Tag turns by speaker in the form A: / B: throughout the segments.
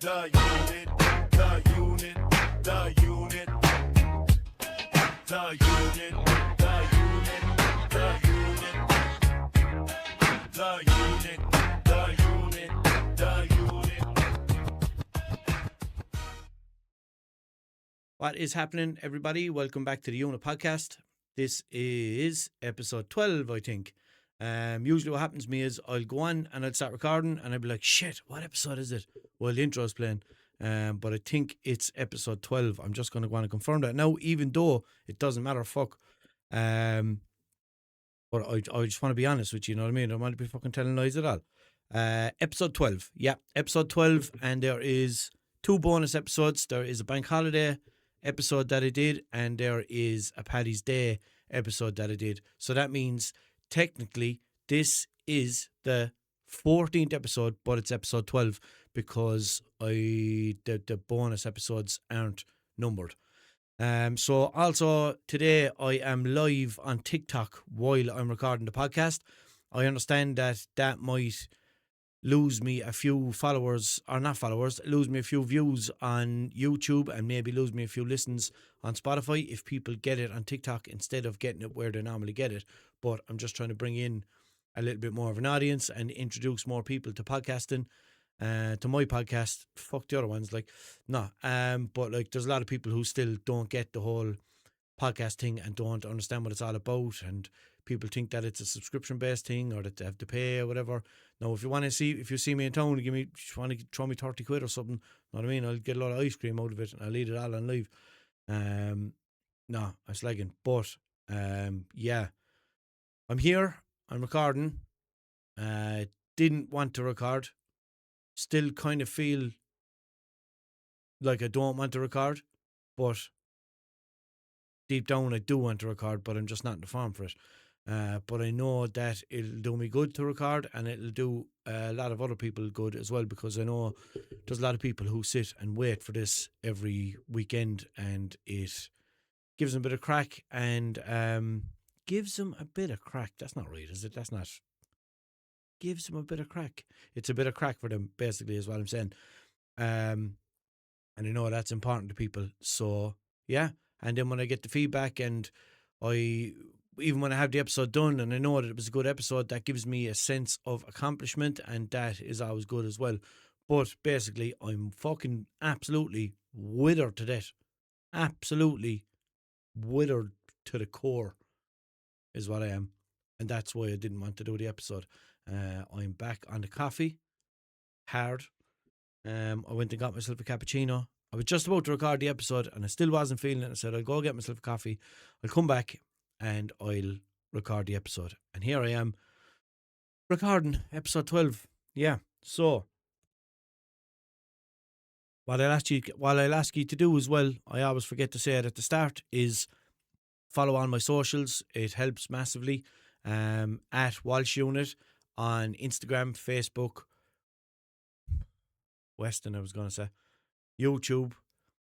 A: The unit, the unit, the unit, the unit, the unit, the unit, the unit, the unit, the unit.
B: What is happening, everybody? Welcome back to the Unit Podcast. This is episode 12, I think. Usually what happens to me is I'll go on and I'll start recording and I'll be like, shit, what episode is it? Well, the intro's playing. But I think it's episode 12. I'm just going to go on and confirm that now, even though it doesn't matter, fuck. But I just want to be honest with you, you know what I mean? I don't want to be fucking telling lies at all. Episode 12. Yeah, episode 12. And there is 2 bonus episodes. There is a bank holiday episode that I did, and there is a Paddy's Day episode that I did. So that means technically this is the 14th episode, but it's episode 12 because the bonus episodes aren't numbered. So also today I am live on TikTok while I'm recording the podcast. I understand that might lose me a few followers, or not followers, lose me a few views on YouTube and maybe lose me a few listens on Spotify if people get it on TikTok instead of getting it where they normally get it. But I'm just trying to bring in a little bit more of an audience and introduce more people to podcasting, to my podcast. Fuck the other ones, like, no. But like, there's a lot of people who still don't get the whole podcast thing and don't understand what it's all about, and people think that it's a subscription based thing or that they have to pay or whatever. No, if you see me in town, want to throw me 30 quid or something, know what I mean? I'll get a lot of ice cream out of it and I'll eat it all on live. No, I'm slagging. But yeah, I'm here, I'm recording. Didn't want to record. Still kind of feel like I don't want to record, but deep down I do want to record, but I'm just not in the form for it. But I know that it'll do me good to record, and it'll do a lot of other people good as well, because I know there's a lot of people who sit and wait for this every weekend, and it gives them a bit of crack, and gives them a bit of crack. That's not right, is it? That's not. Gives them a bit of crack. It's a bit of crack for them, basically, is what I'm saying. And I know that's important to people. So, yeah. And then when I get the feedback, and even when I have the episode done and I know that it was a good episode, that gives me a sense of accomplishment, and that is always good as well. But basically, I'm fucking absolutely withered to death. Absolutely withered to the core is what I am. And that's why I didn't want to do the episode. I'm back on the coffee, hard. I went and got myself a cappuccino. I was just about to record the episode and I still wasn't feeling it. I said, I'll go get myself a coffee. I'll come back and I'll record the episode. And here I am recording episode 12. Yeah. So what I'll ask you to do as well, I always forget to say it at the start, is follow on my socials. It helps massively. At Walshunit on Instagram, Facebook, Weston, I was going to say, YouTube.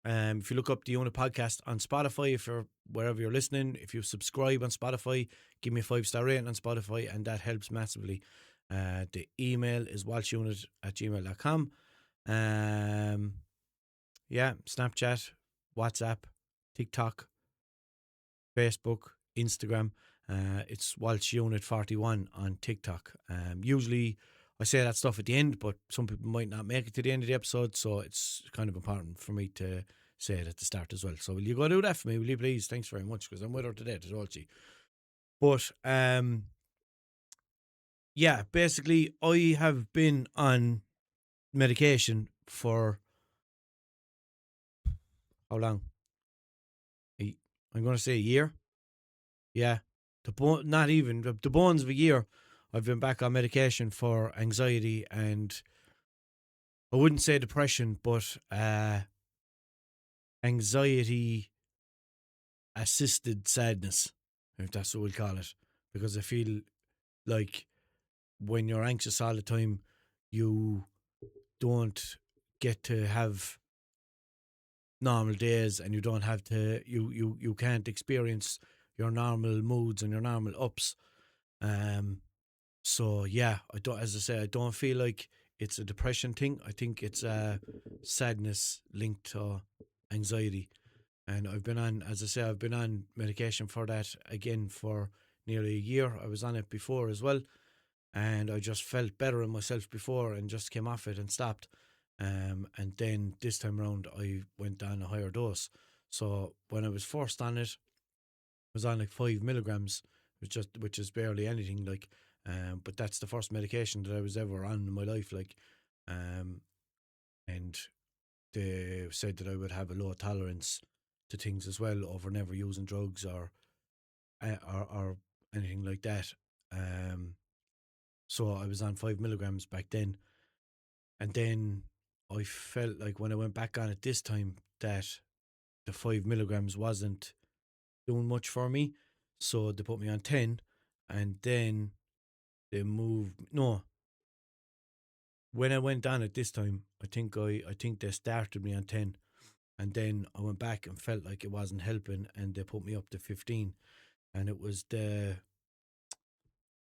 B: If you look up the Unit Podcast on Spotify, if you're wherever you're listening, if you subscribe on Spotify, give me a 5-star rating on Spotify, and that helps massively. The email is walshunit@gmail.com. Yeah, Snapchat, WhatsApp, TikTok, Facebook, Instagram. It's WalshUnit41 on TikTok. Usually I say that stuff at the end, but some people might not make it to the end of the episode, so it's kind of important for me to say it at the start as well. So will you go do that for me, will you please? Thanks very much, because I'm with her today as well, see. But yeah, basically I have been on medication for how long? I'm going to say a year. Yeah, the bones of a year. I've been back on medication for anxiety, and I wouldn't say depression, but anxiety assisted sadness, if that's what we'll call it, because I feel like when you're anxious all the time, you don't get to have normal days, and you don't have to, you can't experience your normal moods and your normal ups. So yeah, I don't feel like it's a depression thing. I think it's sadness linked to anxiety. And I've been on, as I say, I've been on medication for that again for nearly a year. I was on it before as well, and I just felt better in myself before and just came off it and stopped. And then this time around, I went down a higher dose. So when I was first on it, I was on like 5 milligrams, which is barely anything. Like, but that's the first medication that I was ever on in my life. Like, and they said that I would have a low tolerance to things as well over never using drugs or anything like that. So I was on 5 milligrams back then, and then I felt like when I went back on it this time that the 5 milligrams wasn't doing much for me, so they put me on 10, and then they moved. No, when I went on it this time, I think they started me on 10, and then I went back and felt like it wasn't helping, and they put me up to 15, and it was the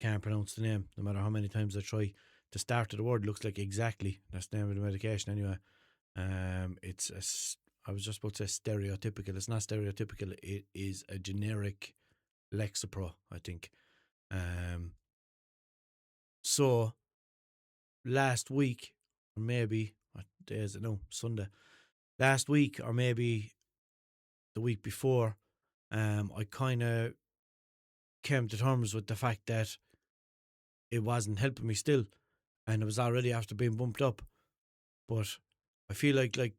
B: can't pronounce the name. No matter how many times I try, the start of the word looks like exactly that's the name of the medication anyway. It's I was just about to say stereotypical. It's not stereotypical. It is a generic Lexapro, I think. So last week, or maybe what day is it now? Sunday. Last week, or maybe the week before, I kind of came to terms with the fact that it wasn't helping me still, and it was already after being bumped up. But I feel like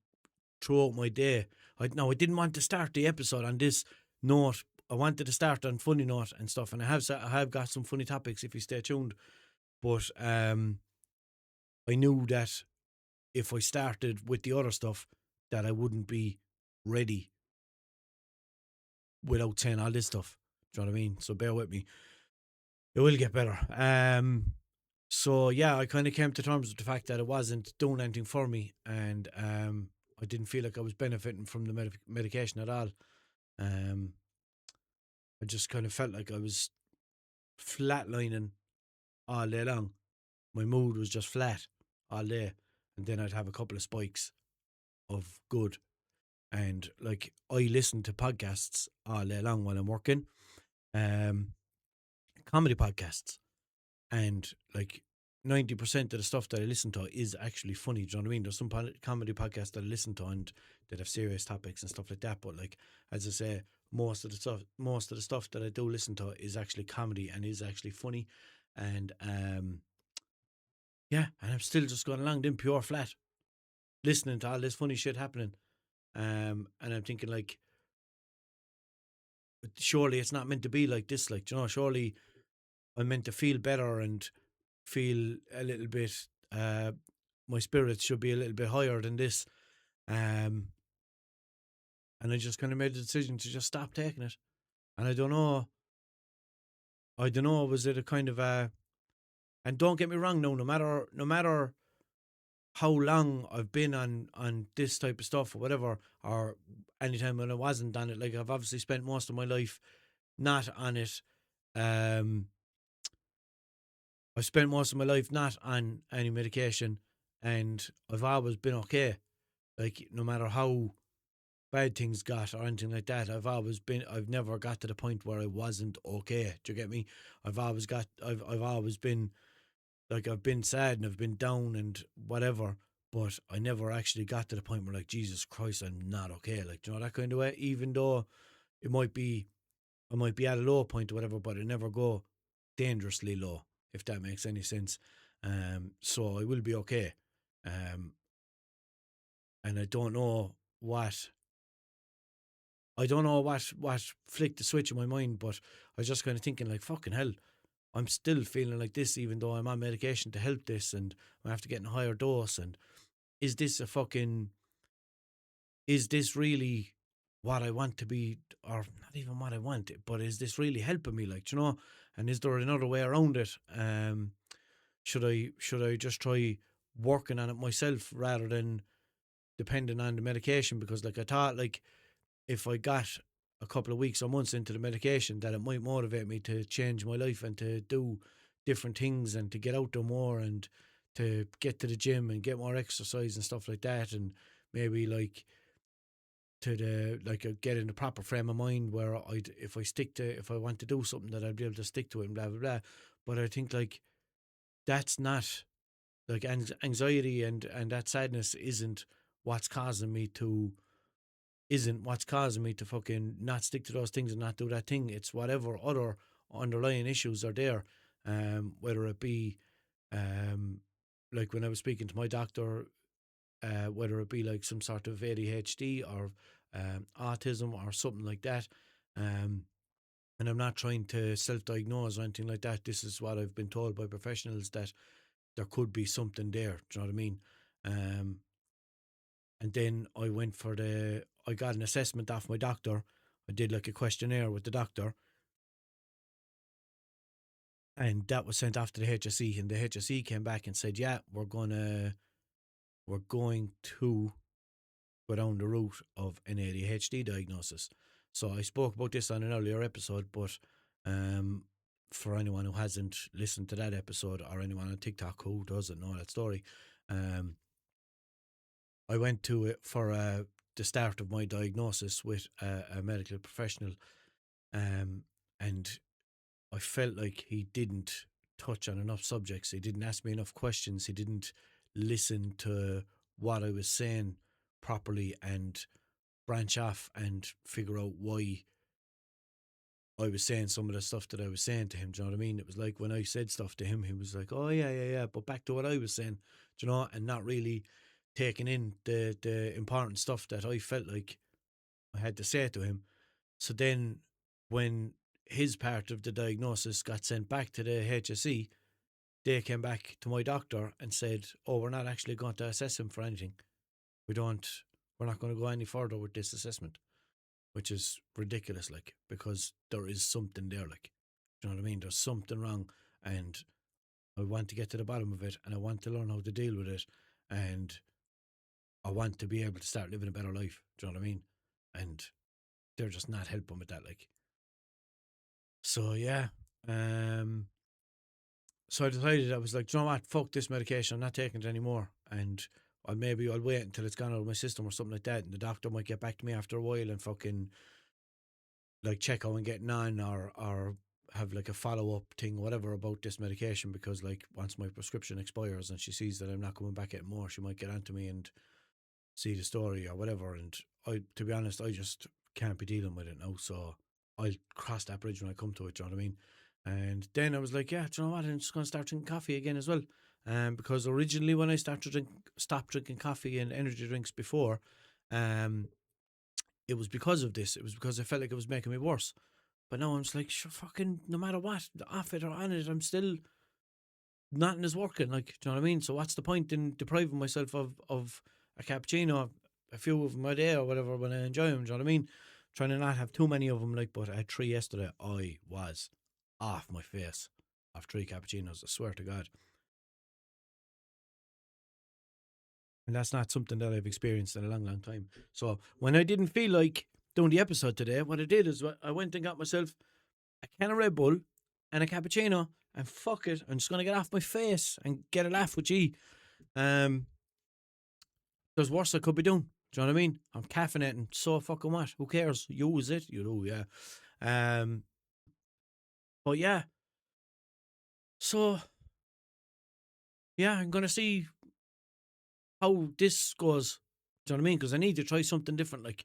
B: throughout my day, I didn't want to start the episode on this note. I wanted to start on funny note and stuff, and I have got some funny topics if you stay tuned. But I knew that if I started with the other stuff, that I wouldn't be ready without saying all this stuff. Do you know what I mean? So bear with me. It will get better. So yeah, I kind of came to terms with the fact that it wasn't doing anything for me, and I didn't feel like I was benefiting from the medication at all. I just kind of felt like I was flatlining all day long. My mood was just flat all day, and then I'd have a couple of spikes of good. And like I listen to podcasts all day long while I'm working, comedy podcasts, and like 90% of the stuff that I listen to is actually funny. Do you know what I mean? There's some comedy podcasts that I listen to and that have serious topics and stuff like that. But like as I say, most of the stuff that I do listen to is actually comedy and is actually funny. And yeah, and I'm still just going along in pure flat, listening to all this funny shit happening. And I'm thinking like, surely it's not meant to be like this. Like, you know, surely I'm meant to feel better and feel a little bit. My spirits should be a little bit higher than this. And I just kind of made the decision to just stop taking it. And I don't know. Was it a kind of a? And don't get me wrong, no matter how long I've been on this type of stuff or whatever, or anytime when I wasn't on it, like I've obviously spent most of my life not on it. I've spent most of my life not on any medication, and I've always been okay. Like no matter how bad things got or anything like that, I've never got to the point where I wasn't okay. Do you get me? I've always been like, I've been sad and I've been down and whatever, but I never actually got to the point where like, Jesus Christ, I'm not okay. Like, do you know, that kind of way, even though it might be, I might be at a low point or whatever, but I never go dangerously low, if that makes any sense. So I will be okay. And I don't know what flicked the switch in my mind, but I was just kind of thinking like, fucking hell, I'm still feeling like this even though I'm on medication to help this, and I have to get in a higher dose. And is this really what I want to be, or not even what I want, but is this really helping me? Like, you know, and is there another way around it? Should I just try working on it myself rather than depending on the medication? Because like I thought, like if I got a couple of weeks or months into the medication, that it might motivate me to change my life and to do different things and to get out there more and to get to the gym and get more exercise and stuff like that, and maybe like get in the proper frame of mind where if I want to do something that I'd be able to stick to it and blah blah blah. But I think like that's not like anxiety and that sadness isn't what's causing me to fucking not stick to those things and not do that thing. It's whatever other underlying issues are there, whether it be like when I was speaking to my doctor, whether it be like some sort of ADHD or autism or something like that. And I'm not trying to self-diagnose or anything like that. This is what I've been told by professionals, that there could be something there. Do you know what I mean? And then I got an assessment off my doctor. I did like a questionnaire with the doctor, and that was sent off to the HSE, and the HSE came back and said, yeah, we're going to go down the route of an ADHD diagnosis. So I spoke about this on an earlier episode, but for anyone who hasn't listened to that episode, or anyone on TikTok who doesn't know that story, I went to it for the start of my diagnosis with a medical professional, and I felt like he didn't touch on enough subjects. He didn't ask me enough questions. He didn't listen to what I was saying properly and branch off and figure out why I was saying some of the stuff that I was saying to him. Do you know what I mean? It was like when I said stuff to him, he was like, oh, yeah, but back to what I was saying, do you know, and not really taking in the important stuff that I felt like I had to say to him. So then when his part of the diagnosis got sent back to the HSE, they came back to my doctor and said, oh, we're not actually going to assess him for anything. We're not going to go any further with this assessment, which is ridiculous, like, because there is something there, like, do you know what I mean? There's something wrong, and I want to get to the bottom of it, and I want to learn how to deal with it, and I want to be able to start living a better life. Do you know what I mean? And they're just not helping with that, like. So yeah, so I decided, I was like, do you know what? Fuck this medication. I'm not taking it anymore, and I'll wait until it's gone out of my system or something like that, and the doctor might get back to me after a while and fucking like check how I'm getting on, or have like a follow up thing, whatever, about this medication, because like once my prescription expires and she sees that I'm not coming back getting more, she might get onto me and see the story or whatever. And to be honest, I just can't be dealing with it now, so I'll cross that bridge when I come to it. Do you know what I mean? And then I was like, yeah, do you know what? I'm just going to start drinking coffee again as well. Because originally when I stopped drinking coffee and energy drinks before, it was because of this. It was because I felt like it was making me worse. But now I'm just like, sure, fucking, no matter what, off it or on it, I'm still, nothing is working. Like, do you know what I mean? So what's the point in depriving myself of a cappuccino, a few of them a day or whatever, when I enjoy them? Do you know what I mean? Trying to not have too many of them, like. But I had 3 yesterday. I was off my face of 3 cappuccinos, I swear to God. And that's not something that I've experienced in a long, long time. So when I didn't feel like doing the episode today, what I did is I went and got myself a can of Red Bull and a cappuccino, and fuck it, I'm just going to get off my face and get a laugh with you. There's worse I could be doing. Do you know what I mean? I'm caffeinating, so fucking what? Who cares? You is it? You do, yeah. But yeah. So, yeah, I'm going to see how this goes. Do you know what I mean? Because I need to try something different, like,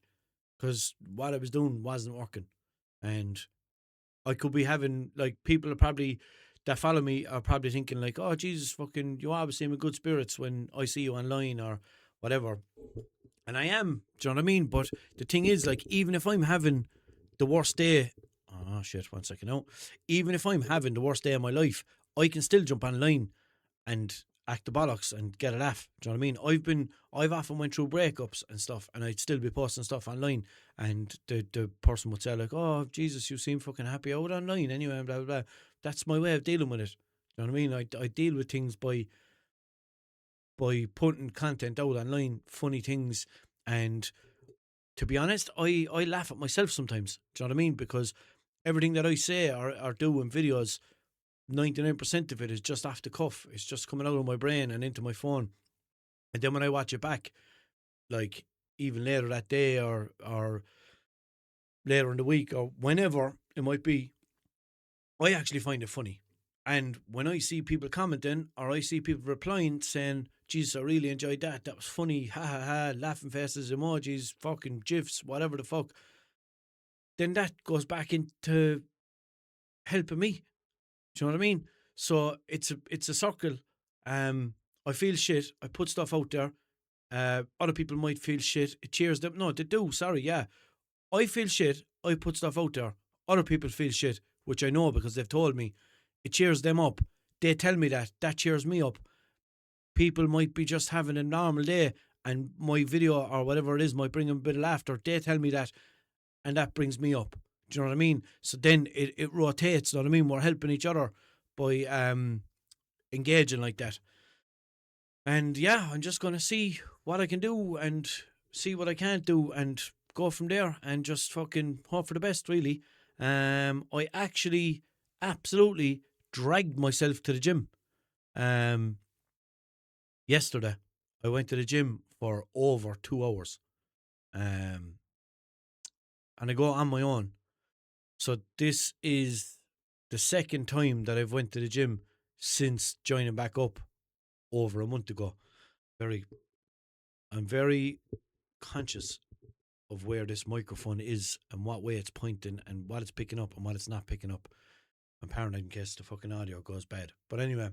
B: because what I was doing wasn't working. And I could be having, like, people are probably, that follow me are probably thinking like, oh, Jesus, fucking, you always seem in good spirits when I see you online or whatever. And I am, do you know what I mean? But the thing is, like, even if I'm having the worst day, oh shit, 1 second now. Even if I'm having the worst day of my life, I can still jump online and act the bollocks and get a laugh. Do you know what I mean? I've often went through breakups and stuff, and I'd still be posting stuff online, and the person would say like, oh, Jesus, you seem fucking happy out online anyway, and blah, blah, blah. That's my way of dealing with it. Do you know what I mean? I deal with things by putting content out online, funny things, and to be honest, I laugh at myself sometimes. Do you know what I mean? Because everything that I say or do in videos, 99% of it is just off the cuff. It's just coming out of my brain and into my phone. And then when I watch it back, like even later that day or later in the week or whenever it might be, I actually find it funny. And when I see people commenting or I see people replying saying, Jesus, I really enjoyed that. That was funny. Ha ha ha. Laughing faces, emojis, fucking gifs, whatever the fuck. Then that goes back into helping me. Do you know what I mean? So it's a circle. I feel shit. I put stuff out there. Other people might feel shit. It cheers them. No, they do. Sorry, yeah. I feel shit. I put stuff out there. Other people feel shit, which I know because they've told me. It cheers them up. They tell me that. That cheers me up. People might be just having a normal day and my video or whatever it is might bring them a bit of laughter. They tell me that and that brings me up. Do you know what I mean? So then it rotates, you know what I mean? We're helping each other by engaging like that. And yeah, I'm just going to see what I can do and see what I can't do and go from there and just fucking hope for the best, really. I actually absolutely dragged myself to the gym. Yesterday, I went to the gym for over 2 hours. And I go on my own. So this is the second time that I've went to the gym since joining back up over a month ago. I'm very conscious of where this microphone is and what way it's pointing and what it's picking up and what it's not picking up. I'm paranoid in case the fucking audio goes bad. But anyway,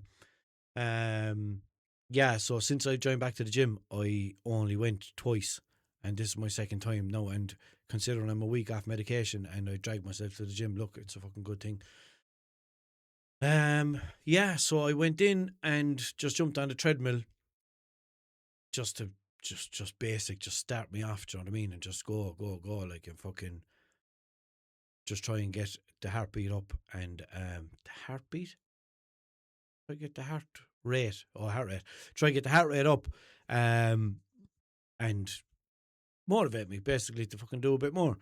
B: yeah, so since I joined back to the gym, I only went twice. And this is my second time now. And considering I'm a week off medication and I dragged myself to the gym, look, it's a fucking good thing. Yeah, so I went in and just jumped on the treadmill just to just basic, just start me off, do you know what I mean? And just go, like and fucking just try and get the heartbeat up and the heartbeat? Try to get the heart rate. Try to get the heart rate up and motivate me basically to fucking do a bit more.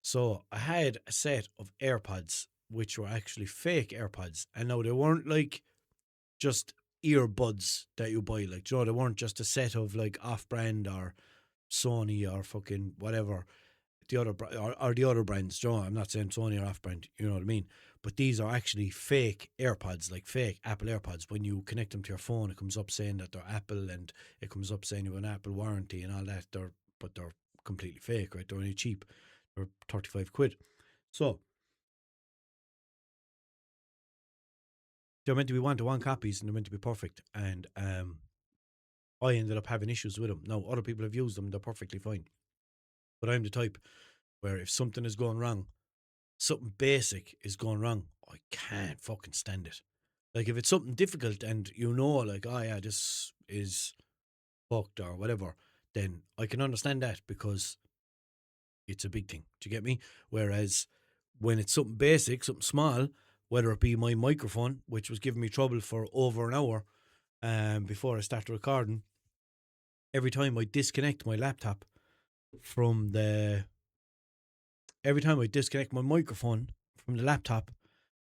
B: So I had a set of AirPods which were actually fake AirPods. And now they weren't like just earbuds that you buy, like, you know, they weren't just a set of like off-brand or Sony or fucking whatever the other or the other brands. You know, I'm not saying Sony or off-brand, you know what I mean? But these are actually fake AirPods, like fake Apple AirPods. When you connect them to your phone, it comes up saying that they're Apple and it comes up saying you have an Apple warranty and all that. But they're completely fake, right? They're only cheap. They're 35 quid. So they're meant to be one-to-one copies and they're meant to be perfect. And I ended up having issues with them. Now, other people have used them, they're perfectly fine. But I'm the type where if something is going wrong, something basic is going wrong, I can't fucking stand it. Like, if it's something difficult and you know, like, oh yeah, this is fucked or whatever, then I can understand that because it's a big thing. Do you get me? Whereas when it's something basic, something small, whether it be my microphone, which was giving me trouble for over an hour before I started recording, every time I disconnect my laptop from the... Every time I disconnect my microphone from the laptop,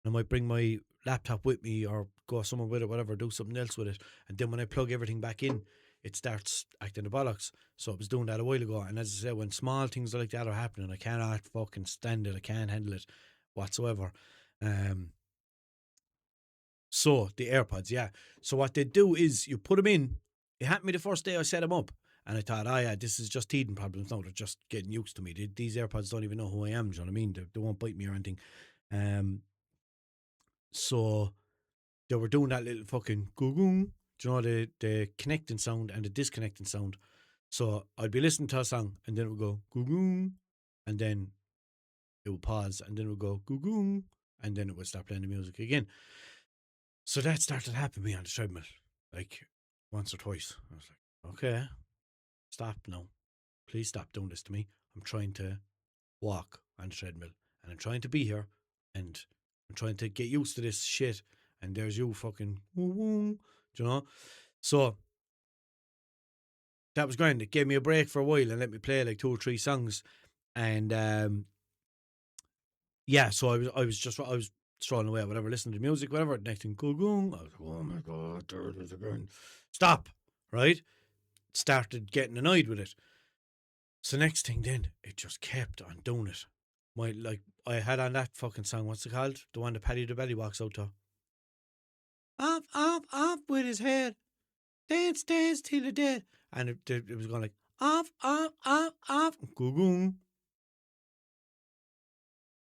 B: I might bring my laptop with me or go somewhere with it, whatever, do something else with it. And then when I plug everything back in, it starts acting the bollocks. So it was doing that a while ago. And as I said, when small things like that are happening, I cannot fucking stand it. I can't handle it whatsoever. So the AirPods, yeah. So what they do is you put them in. It happened to me the first day I set them up. And I thought, oh yeah, this is just teething problems. No, they're just getting used to me. These AirPods don't even know who I am. Do you know what I mean? They won't bite me or anything. So they were doing that little fucking goo-goo. Do you know, the connecting sound and the disconnecting sound. So I'd be listening to a song and then it would go goo-goo. And then it would pause and then it would go goo-goo. And then it would start playing the music again. So that started happening to me on the treadmill, like once or twice. I was like, okay, stop now. Please stop doing this to me. I'm trying to walk on the treadmill and I'm trying to be here and I'm trying to get used to this shit. And there's you fucking woo-woo, do you know? So that was grand. It gave me a break for a while and let me play like 2 or 3 songs. And yeah, so I was strolling away, whatever, listening to music, whatever. Next thing, go. I was like, oh my God, there it is again. Stop, right? Started getting annoyed with it. So next thing then, it just kept on doing it. I had on that fucking song, what's it called? The one that Paddy the Belly walks out to. Off with his head. Dance till the dead. And it was going like, off. Go-goon.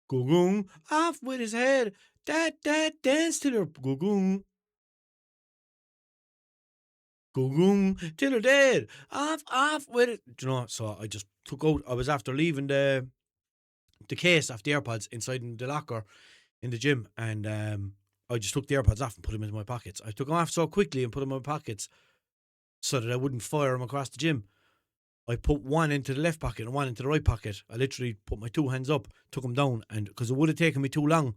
B: Go-goon. Off with his head. Dance till the go-goon. Go-goon till the dead. Off with it. Do you know, so I just took out, I was after leaving the case off the AirPods inside in the locker in the gym, and I just took the AirPods off and put them into my pockets. I took them off so quickly and put them in my pockets so that I wouldn't fire them across the gym. I put one into the left pocket and one into the right pocket. I literally put my two hands up, took them down, and because it would have taken me too long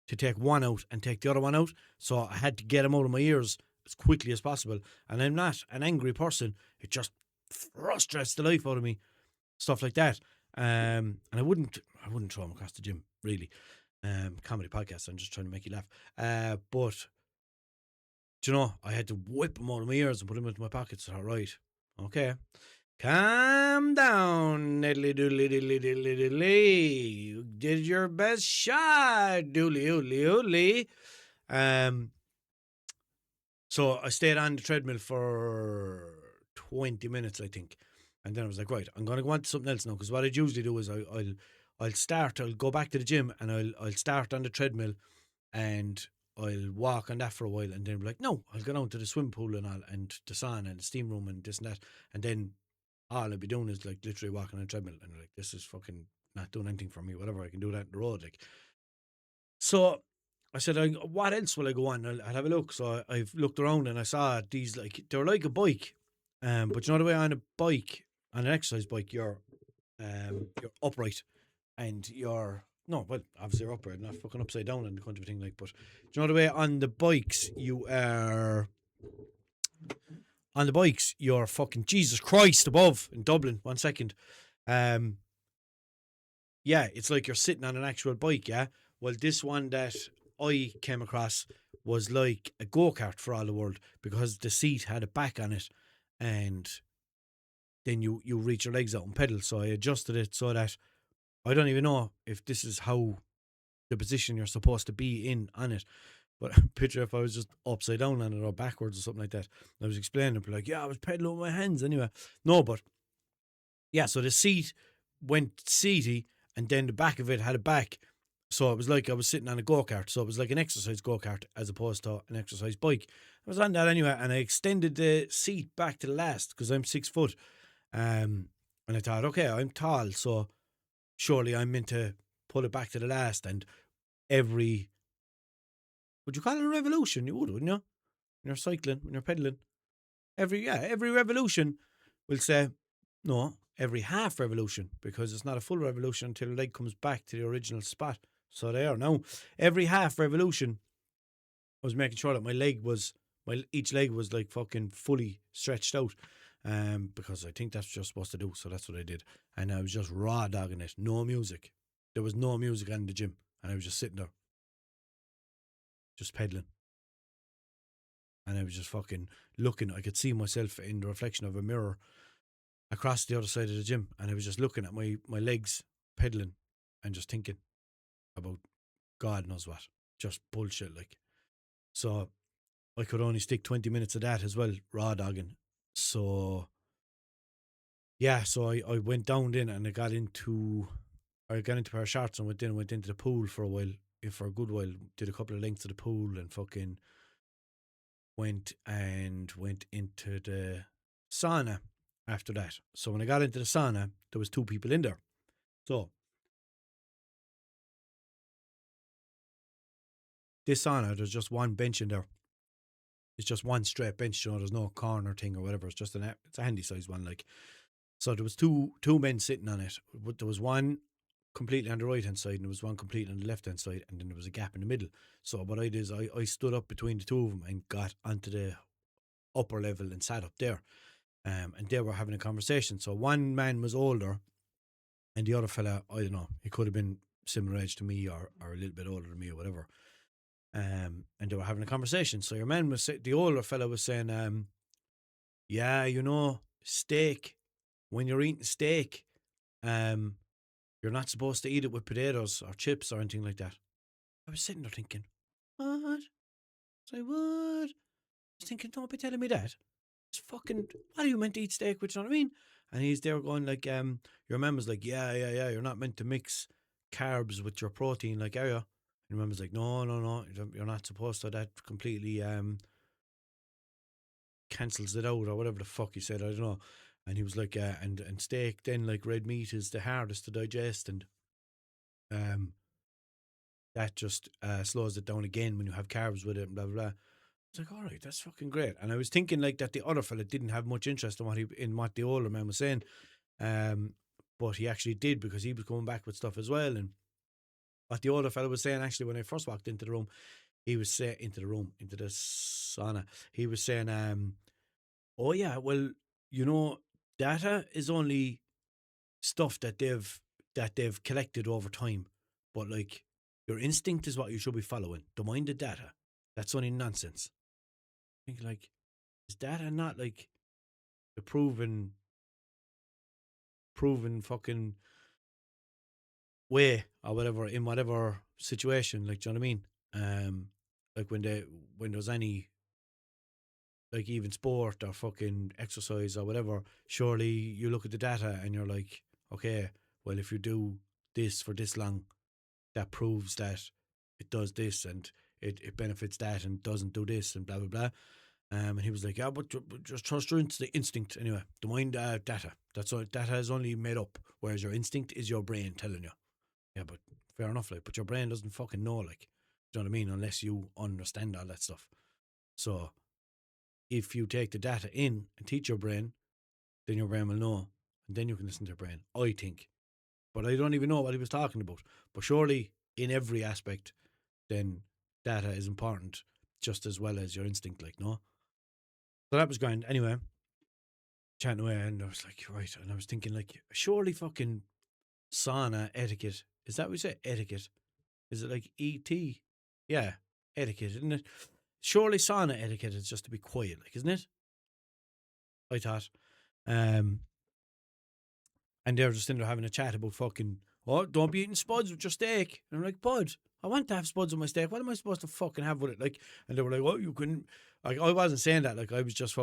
B: to take one out and take the other one out, so I had to get them out of my ears as quickly as possible. And I'm not an angry person. It just frustrates the life out of me, stuff like that. And I wouldn't throw them across the gym, really. Comedy podcast, I'm just trying to make you laugh. But do you know, I had to whip them out of my ears and put them into my pockets. All right, okay, calm down, diddly doodly diddly diddly diddly. You did your best shot, doodly oodly oodly. So I stayed on the treadmill for 20 minutes, I think, and then I was like, right, I'm going to go on to something else now, because what I'd usually do is I'll go back to the gym and I'll start on the treadmill and I'll walk on that for a while, and then be like, no, I'll go down to the swim pool and all, and the sauna and the steam room and this and that, and then all I'll be doing is like literally walking on a treadmill, and like, this is fucking not doing anything for me, whatever, I can do that in the road, like. So I said, what else will I go on? I'll have a look. So I've looked around and I saw these, like, they're like a bike, but you know the way on a bike, on an exercise bike, you're upright, and obviously you're upright, not fucking upside down and the country thing, like. But do you know the way on the bikes you're fucking Jesus Christ above in Dublin. 1 second. Yeah, it's like you're sitting on an actual bike. Yeah. Well, this one that I came across was like a go-kart for all the world, because the seat had a back on it, and then you reach your legs out and pedal. So I adjusted it so that I don't even know if this is how the position you're supposed to be in on it. But picture if I was just upside down on it or backwards or something like that. I was explaining it, like, yeah, I was pedaling with my hands anyway. No, but yeah, so the seat went seaty, and then the back of it had a back. So it was like I was sitting on a go-kart. So it was like an exercise go-kart as opposed to an exercise bike. I was on that anyway, and I extended the seat back to the last because I'm 6 foot. And I thought, okay, I'm tall, so surely I'm meant to pull it back to the last. And would you call it a revolution? You would, wouldn't you? When you're cycling, when you're pedaling. Every revolution will say, no, every half revolution, because it's not a full revolution until the leg comes back to the original spot. So there, now, every half revolution, I was making sure that each leg was like fucking fully stretched out, because I think that's what you're supposed to do. So that's what I did. And I was just raw dogging it. No music. There was no music in the gym. And I was just sitting there, just pedaling. And I was just fucking looking. I could see myself in the reflection of a mirror across the other side of the gym. And I was just looking at my legs pedaling and just thinking about God knows what. Just bullshit, like. So I could only stick 20 minutes of that as well, raw dogging. So yeah, so I went down then, and I got into a pair of shorts and went into the pool for a good while, did a couple of lengths of the pool, and fucking went into the sauna after that. So when I got into the sauna, there was 2 people in there. So this sauna, there's just one bench in there. It's just one straight bench, there's no corner thing or whatever. It's just it's a handy size one, like. So there was two men sitting on it. But there was one completely on the right hand side, and there was one completely on the left hand side, and then there was a gap in the middle. So what I did is I stood up between the two of them and got onto the upper level and sat up there. And they were having a conversation. So one man was older, and the other fella, I don't know, he could have been similar age to me or a little bit older than me or whatever. And they were having a conversation. So your man the older fella was saying, yeah, steak, when you're eating steak, you're not supposed to eat it with potatoes or chips or anything like that. I was sitting there thinking, what? Say what? I was thinking, don't be telling me that. It's fucking, what are you meant to eat steak with, you know what I mean? And he's there going like, your man was like, yeah, you're not meant to mix carbs with your protein, like, are you? And your man was like, no, you're not supposed to. That completely cancels it out or whatever the fuck he said, I don't know. And he was like, and steak then, like red meat, is the hardest to digest, and that just slows it down again when you have carbs with it and blah blah blah. I was like, all right, that's fucking great. And I was thinking like that the other fella didn't have much interest in what the older man was saying, but he actually did, because he was coming back with stuff as well. And what the older fella was saying, actually, when I first walked into the room, he was saying into the sauna, he was saying, oh yeah, well, data is only stuff that they've collected over time, but like your instinct is what you should be following. Don't mind the data. That's only nonsense. I think, like, is data not like the proven fucking way or whatever in whatever situation? Like, do you know what I mean? Like when there's any, like, even sport or fucking exercise or whatever, surely you look at the data and you're like, okay, well, if you do this for this long, that proves that it does this and it benefits that and doesn't do this and blah blah blah. And he was like, yeah, but just trust your instinct anyway. Don't mind data. That's all. Data is only made up, whereas your instinct is your brain telling you. Yeah, but fair enough. Like, but your brain doesn't fucking know. Like, do you know what I mean? Unless you understand all that stuff. So if you take the data in and teach your brain, then your brain will know, and then you can listen to your brain, I think. But I don't even know what he was talking about. But surely in every aspect, then data is important just as well as your instinct, like, no? So that was grand. Anyway, chatting away, and I was like, right. And I was thinking, like, surely fucking sauna etiquette. Is that what we say? Etiquette. Is it like ET? Yeah, etiquette, isn't it? Surely sauna etiquette is just to be quiet, like, isn't it? I thought. And they were just in there having a chat about fucking, oh, don't be eating spuds with your steak. And I'm like, bud, I want to have spuds with my steak. What am I supposed to fucking have with it? Like, and they were like, oh, you can, like, I wasn't saying that. Like, I was just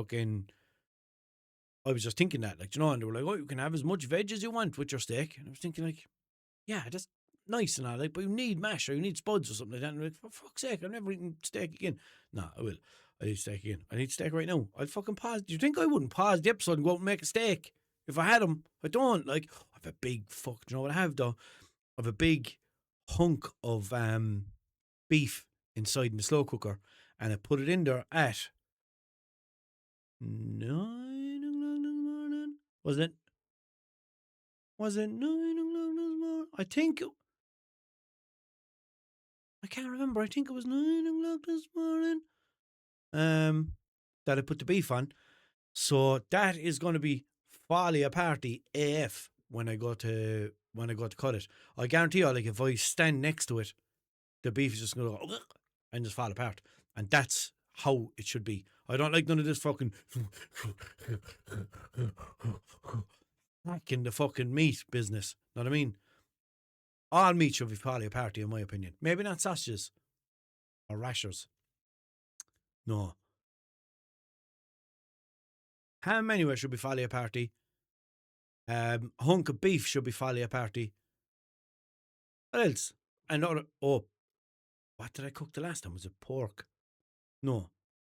B: thinking that, like, and they were like, oh, you can have as much veg as you want with your steak. And I was thinking, like, yeah, that's nice and all, like, but you need mash or you need spuds or something like that. And I'm like, for fuck's sake, I'm never eating steak again. No, I will. I need steak again. I need steak right now. I'd fucking pause. Do you think I wouldn't pause the episode and go out and make a steak if I had them? I don't. Like, I have a big do you know what I have though? I have a big hunk of beef inside in the slow cooker, and I put it in there at 9 o'clock this morning. Was it 9 o'clock this morning? I can't remember. I think it was 9 o'clock this morning. That I put the beef on. So that is going to be folly party AF when I go to cut it. I guarantee you, like, if I stand next to it, the beef is just going to go and just fall apart. And that's how it should be. I don't like none of this fucking hacking the fucking meat business. Know what I mean? All meat should be folly party, in my opinion. Maybe not sausages or rashers. No. Ham anyway should be folly party. Hunk of beef should be folly party. What else? What did I cook the last time? Was it pork? No.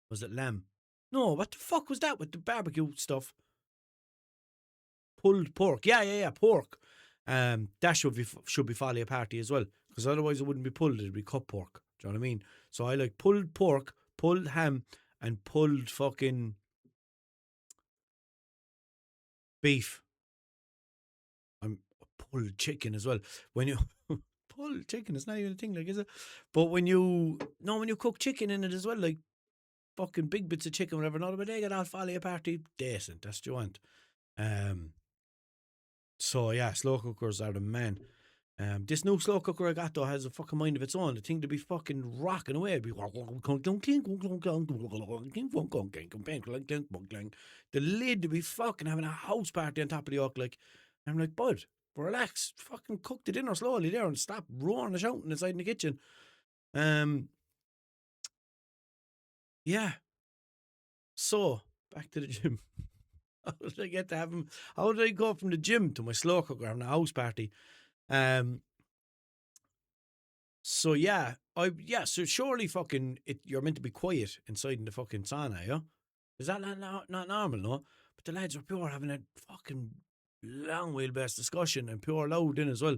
B: Was it lamb? No, what the fuck was that with the barbecue stuff? Pulled pork. Yeah, pork. That should be folly party as well, because otherwise it wouldn't be pulled, it'd be cut pork. Do you know what I mean? So I like pulled pork, pulled ham, and pulled fucking beef. I'm pulled chicken as well. When you pulled chicken, it's not even a thing, like, is it? But when you cook chicken in it as well, like fucking big bits of chicken, whatever, not but they get all folly party decent. That's what you want. So yeah, slow cookers are the man. This new slow cooker I got though has a fucking mind of its own. The thing to be fucking rocking away. The lid to be fucking having a house party on top of the oak. Like, I'm like, bud, relax. Fucking cook the dinner slowly there and stop roaring and shouting inside in the kitchen. Yeah. So back to the gym. How did I get to have him? How did I go from the gym to my slow cooker having a house party? So yeah, so surely fucking you're meant to be quiet inside in the fucking sauna, yeah? Is that not normal, no? But the lads were pure having a fucking long wheelbase discussion and pure loud in as well.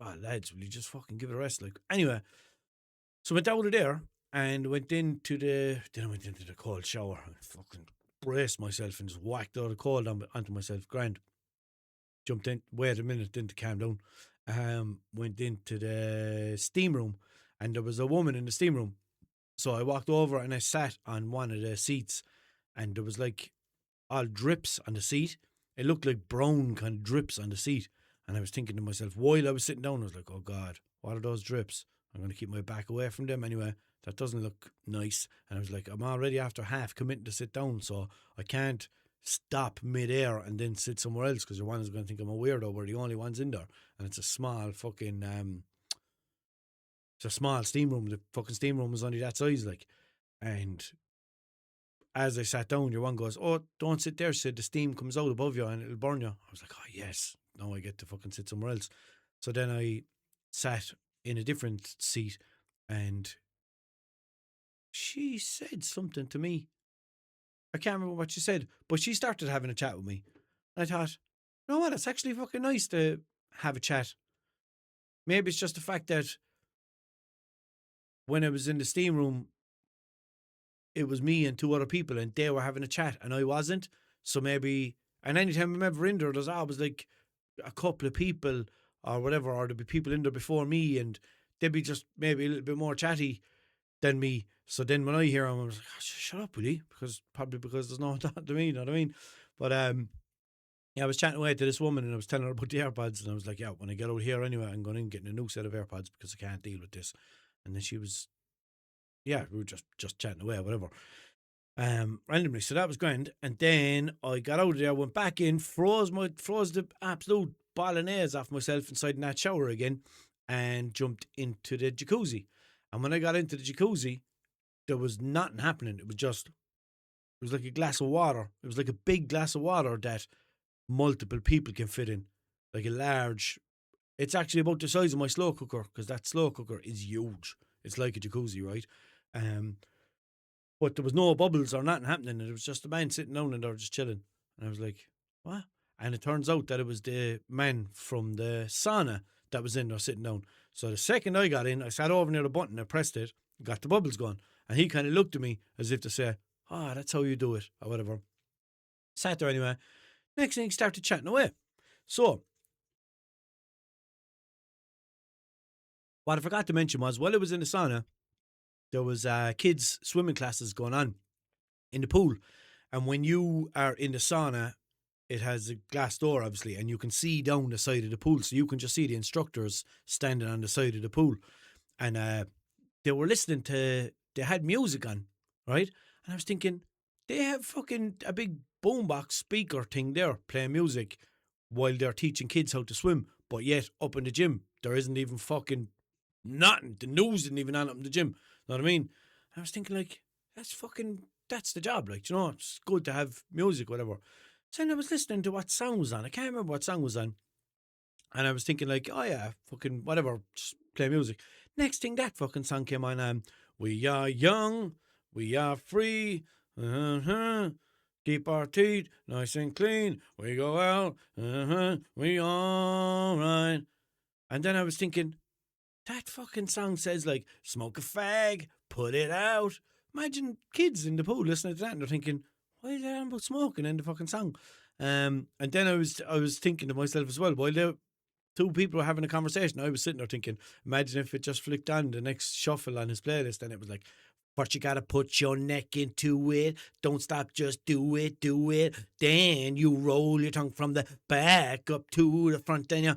B: Oh, lads, will you just fucking give it a rest? Like, anyway, so went out of there and went into the cold shower and fucking braced myself and just whacked all the cold onto myself. Grand. Jumped in, waited a minute, then to calm down. Went into the steam room and there was a woman in the steam room. So I walked over and I sat on one of the seats and there was like all drips on the seat. It looked like brown kind of drips on the seat. And I was thinking to myself, while I was sitting down, I was like, oh God, what are those drips? I'm going to keep my back away from them anyway. That doesn't look nice. And I was like, I'm already after half committing to sit down, so I can't stop mid-air and then sit somewhere else because your one is going to think I'm a weirdo. We're the only ones in there. And it's a small fucking, it's a small steam room. The fucking steam room was only that size, like. And as I sat down, your one goes, oh, don't sit there, Sid. The steam comes out above you and it'll burn you. I was like, oh, yes. Now I get to fucking sit somewhere else. So then I sat in a different seat and she said something to me. I can't remember what she said, but she started having a chat with me. And I thought, you know what, it's actually fucking nice to have a chat. Maybe it's just the fact that when I was in the steam room, it was me and two other people and they were having a chat and I wasn't. So maybe, and anytime I'm ever in there, there's always like a couple of people or whatever, or there'd be people in there before me and they'd be just maybe a little bit more chatty than me. So then when I hear him, I was like, oh, shut up, will you? Because there's no one talking to me, you know what I mean? But yeah, I was chatting away to this woman and I was telling her about the AirPods and I was like, yeah, when I get out here anyway, I'm going in getting a new set of AirPods because I can't deal with this. And then she was, yeah, we were just chatting away or whatever. Randomly. So that was grand. And then I got out of there, went back in, froze the absolute bolognese off myself inside in that shower again and jumped into the jacuzzi. And when I got into the jacuzzi, there was nothing happening. It was like a glass of water. It was like a big glass of water that multiple people can fit in. Like a large, it's actually about the size of my slow cooker because that slow cooker is huge. It's like a jacuzzi, right? But there was no bubbles or nothing happening. It was just a man sitting down and they were just chilling. And I was like, what? And it turns out that it was the man from the sauna that was in there sitting down. So the second I got in, I sat over near the button, I pressed it, got the bubbles going. And he kind of looked at me as if to say, oh, that's how you do it, or whatever. Sat there anyway. Next thing, he started chatting away. So, what I forgot to mention was, while I was in the sauna, there was kids' swimming classes going on in the pool. And when you are in the sauna, it has a glass door, obviously, and you can see down the side of the pool. So you can just see the instructors standing on the side of the pool. And they were listening to, they had music on, right? And I was thinking, they have fucking a big boombox speaker thing there playing music while they're teaching kids how to swim. But yet, up in the gym, there isn't even fucking nothing. The news isn't even on up in the gym. Know what I mean? I was thinking, like, that's the job. Like, you know, it's good to have music, whatever. So then I was listening to what song was on. I can't remember what song was on. And I was thinking, like, oh yeah, fucking whatever, just play music. Next thing, that fucking song came on. We are young, we are free, keep our teeth nice and clean. We go out, we all right. And then I was thinking, that fucking song says, like, smoke a fag, put it out. Imagine kids in the pool listening to that and they're thinking, why is there about smoking in the fucking song? And then I was thinking to myself as well, while the two people were having a conversation, I was sitting there thinking, imagine if it just flicked on the next shuffle on his playlist and it was like, First, you gotta put your neck into it. Don't stop, just do it, do it. Then you roll your tongue from the back up to the front. Then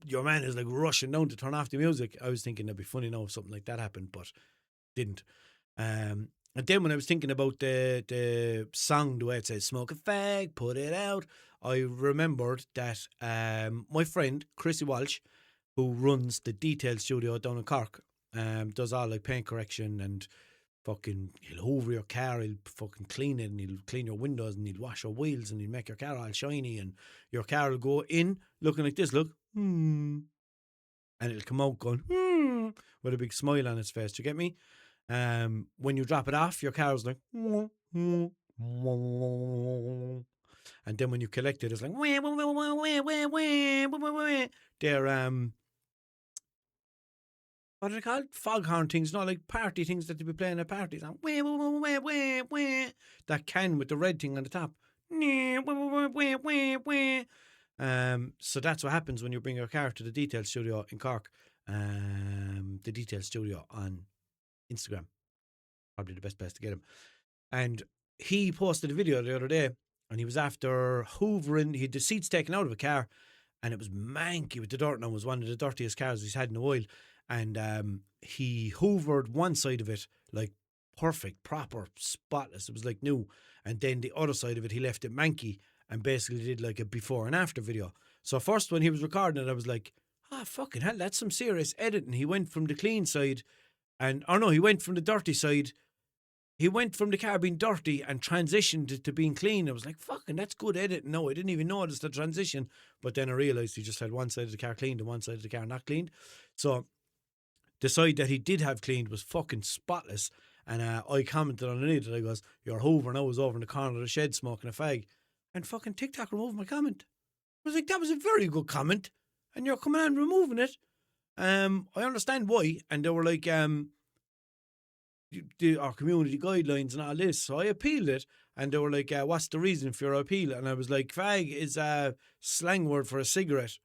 B: your man is like rushing down to turn off the music. I was thinking it'd be funny now if something like that happened, but didn't. And then when I was thinking about the song, the way it says "smoke a fag, put it out," I remembered that my friend Chrissy Walsh, who runs the Detail Studio down in Cork, does all like paint correction and fucking he'll hoover your car, he'll fucking clean it, and he'll clean your windows, and he'll wash your wheels, and he'll make your car all shiny, and your car will go in looking like this, look, and it'll come out going with a big smile on its face. Do you get me? When you drop it off, your car's like, and then when you collect it, it's like, they're what are they called? Foghorn things, not like party things that they be playing at parties. That can with the red thing on the top. So that's what happens when you bring your car to the Detail Studio in Cork. The Detail Studio on Instagram. Probably the best place to get him. And he posted a video the other day, and he was after hoovering. He had the seats taken out of a car, and it was manky with the dirt. Now it was one of the dirtiest cars he's had in a while. And he hoovered one side of it like perfect, proper, spotless. It was like new. And then the other side of it, he left it manky and basically did like a before and after video. So first when he was recording it, I was like, fucking hell, that's some serious editing. He went from the clean side he went from the dirty side. He went from the car being dirty and transitioned it to being clean. I was like, fucking, that's good editing. No, I didn't even notice the transition. But then I realised he just had one side of the car cleaned and one side of the car not cleaned. So the side that he did have cleaned was fucking spotless. And I commented underneath it. I goes, your hoover now is over in the corner of the shed smoking a fag. And fucking TikTok removed my comment. I was like, that was a very good comment. And you're coming on removing it. I understand why. And they were like, our community guidelines and all this. So I appealed it. And they were like, what's the reason for your appeal? And I was like, fag is a slang word for a cigarette.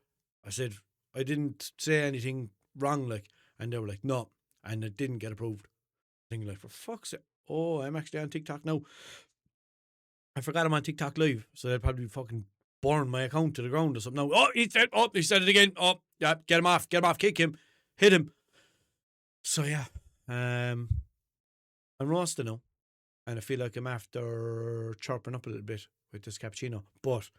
B: I said, I didn't say anything wrong, like. And they were like, no. And it didn't get approved. Thinking like, for fuck's sake. Oh, I'm actually on TikTok now. I forgot I'm on TikTok live. So they'd probably fucking burn my account to the ground or something now. Oh, he said it again. Oh, yeah, get him off, kick him, hit him. So yeah, I'm roasting now. And I feel like I'm after chirping up a little bit with this cappuccino. But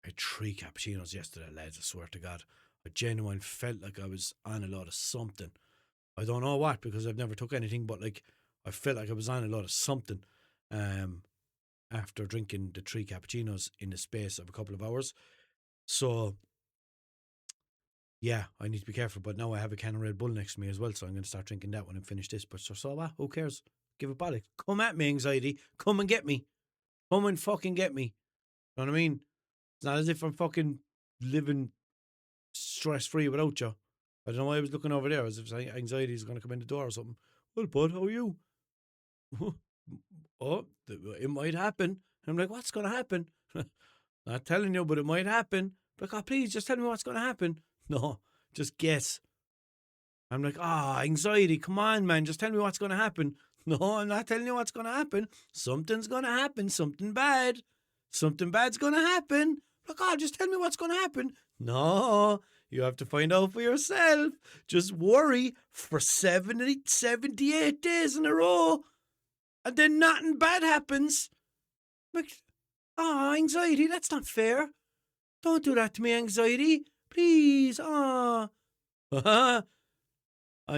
B: I had 3 cappuccinos yesterday, lads, I swear to God. I genuinely felt like I was on a lot of something. I don't know what, because I've never took anything, but like I felt like I was on a lot of something after drinking the 3 cappuccinos in the space of a couple of hours. So yeah, I need to be careful. But now I have a can of Red Bull next to me as well, so I'm going to start drinking that when I finish this. But so what? Who cares? Give it bollocks. Come at me, anxiety. Come and get me. Come and fucking get me. You know what I mean? It's not as if I'm fucking living stress-free without you. I don't know why I was looking over there as if anxiety is going to come in the door or something. Well, bud, how are you? Oh, it might happen. I'm like, what's going to happen? Not telling you, but it might happen. Like, oh, please, just tell me what's going to happen. No, just guess. I'm like, anxiety, come on, man, just tell me what's going to happen. No, I'm not telling you what's going to happen. Something's going to happen, something bad. Something bad's going to happen. Like, just tell me what's going to happen. No, you have to find out for yourself. Just worry for 78 days in a row. And then nothing bad happens. Like, anxiety, that's not fair. Don't do that to me, anxiety. Please, I'm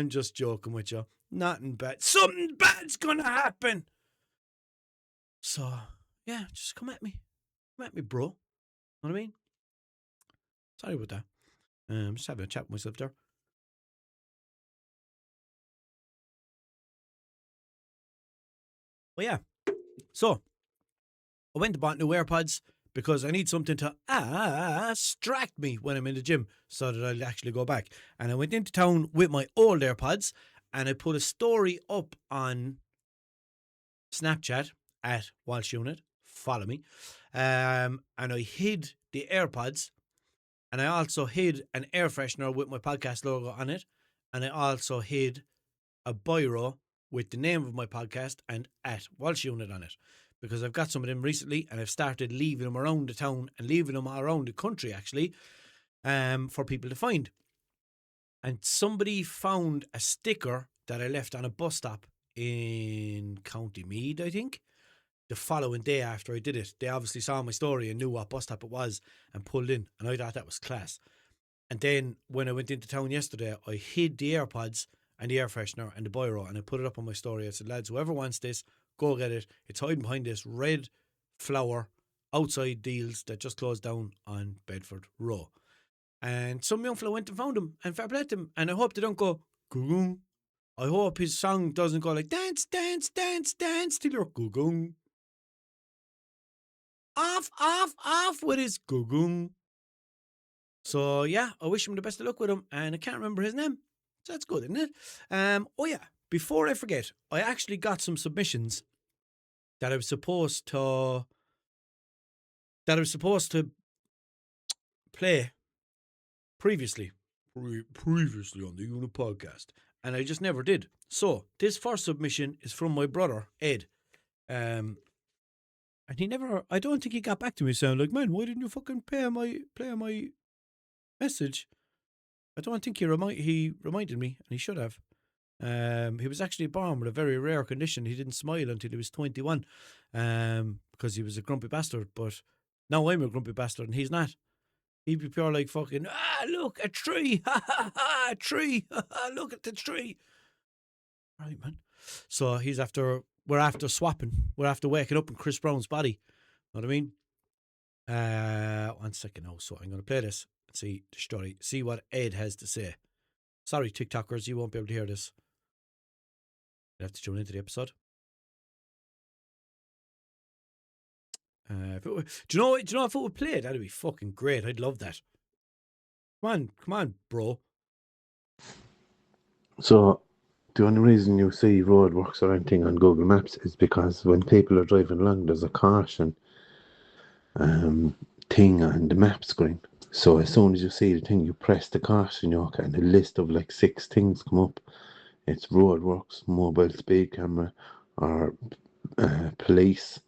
B: just joking with you. Nothing bad. Something bad's gonna happen. So, yeah, just come at me. Come at me, bro. Know what I mean? Sorry about that. Just having a chat with myself there. Well, yeah. So, I went to buy new AirPods because I need something to distract me when I'm in the gym so that I'll actually go back. And I went into town with my old AirPods and I put a story up on Snapchat at Walshunit. Follow me. And I hid the AirPods and I also hid an air freshener with my podcast logo on it. And I also hid a biro with the name of my podcast and at Walshunit on it, because I've got some of them recently and I've started leaving them around the town and leaving them around the country actually, for people to find. And somebody found a sticker that I left on a bus stop in County Meath, I think, the following day after I did it. They obviously saw my story and knew what bus stop it was and pulled in, and I thought that was class. And then when I went into town yesterday, I hid the AirPods and the air freshener and the biro, and I put it up on my story. I said, lads, whoever wants this, go get it. It's hiding behind this red flower outside Deals that just closed down on Bedford Row. And some young fella went and found him, and fair play to him. And I hope they don't go, goo. I hope his song doesn't go like, dance, dance, dance, dance, till you're goo. Off with his goo. So yeah, I wish him the best of luck with him, and I can't remember his name. So that's good, isn't it? Oh yeah, before I forget, I actually got some submissions that I was supposed to play previously on the Unit podcast, and I just never did. So this first submission is from my brother Ed, and he never. I don't think he got back to me saying like, man, why didn't you fucking play my message? I don't think he reminded me, and he should have. He was actually born with a very rare condition. He didn't smile until he was 21, because he was a grumpy bastard. But now I'm a grumpy bastard, and he's not. He'd be pure like fucking, look, a tree, ha ha ha, a tree, ha ha, look at the tree. Right, man. So we're after swapping. We're after waking up in Chris Brown's body. Know what I mean? 1 second now. So I'm going to play this and see the story. See what Ed has to say. Sorry, TikTokers, you won't be able to hear this. You have to tune into the episode. Do you know if it would play? That'd be fucking great. I'd love that. Come on, bro.
C: So, the only reason you see roadworks or anything on Google Maps is because when people are driving along, there's a caution thing on the map screen. So as soon as you see the thing, you press the caution yoke, and a list of like 6 things come up. It's roadworks, mobile speed camera, or police,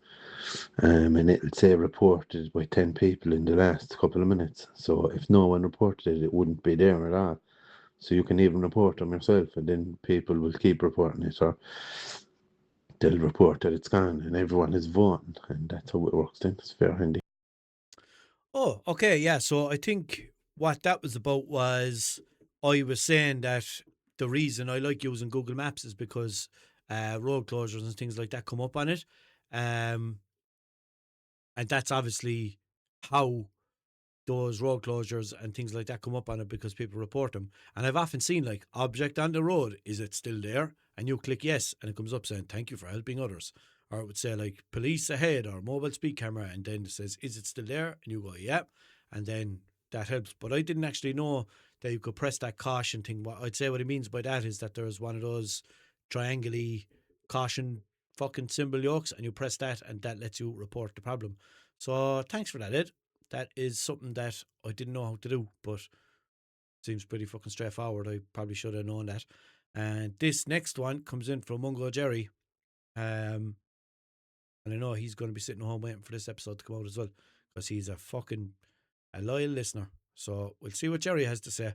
C: and it'll say reported by 10 people in the last couple of minutes. So if no one reported it, it wouldn't be there at all. So you can even report them yourself, and then people will keep reporting it, or they'll report that it's gone, and everyone is voting, and that's how it works then. It's fair handy.
B: Oh, okay, yeah. So I think what that was about was I was saying that the reason I like using Google Maps is because road closures and things like that come up on it. And that's obviously how those road closures and things like that come up on it, because people report them. And I've often seen like, object on the road, is it still there? And you click yes, and it comes up saying, thank you for helping others. Or it would say like, police ahead, or mobile speed camera, and then it says, is it still there? And you go, yeah. And then that helps. But I didn't actually know that you could press that caution thing. What I'd say what he means by that is that there's one of those triangle-y caution fucking symbol yokes, and you press that, and that lets you report the problem. So thanks for that, Ed. That is something that I didn't know how to do, but seems pretty fucking straightforward. I probably should have known that. And this next one comes in from Mungo Jerry. And I know he's going to be sitting home waiting for this episode to come out as well, because he's a loyal listener. So we'll see what Jerry has to say.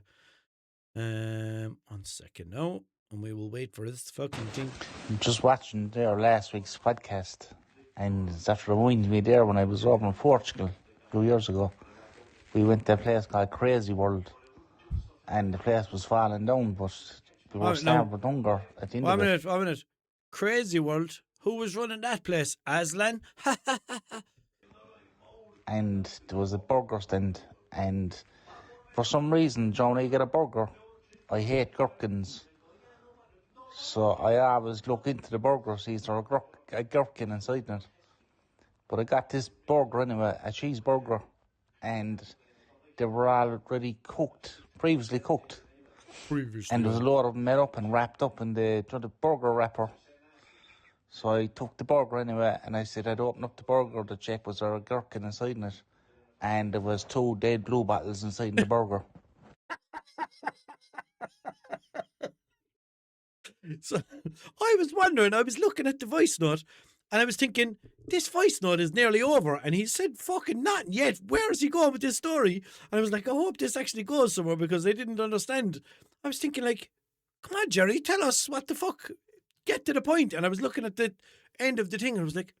B: 1 second now, and we will wait for this fucking thing.
D: I'm just watching there last week's podcast, and that reminded me there when I was over in Portugal a few years ago. We went to a place called Crazy World, and the place was falling down, but we were starving with hunger at the end of it.
B: 1 minute. Crazy World. Who was running that place? Aslan?
D: And there was a burger stand, and for some reason, John, when I get a burger, I hate gherkins. So I always look into the burger, see is there a gherkin inside it. But I got this burger anyway, a cheeseburger, and they were already previously cooked. And there was a lot of them made up and wrapped up in the burger wrapper. So I took the burger anyway, and I said I'd open up the burger to check was there a gherkin inside it. And there was 2 dead blue bottles inside the burger.
B: So I was wondering, I was looking at the voice note and I was thinking, this voice note is nearly over. And he said fucking nothing yet. Where is he going with this story? And I was like, I hope this actually goes somewhere because I didn't understand. I was thinking like, come on, Jerry, tell us what the fuck. Get to the point. And I was looking at the end of the thing and I was like,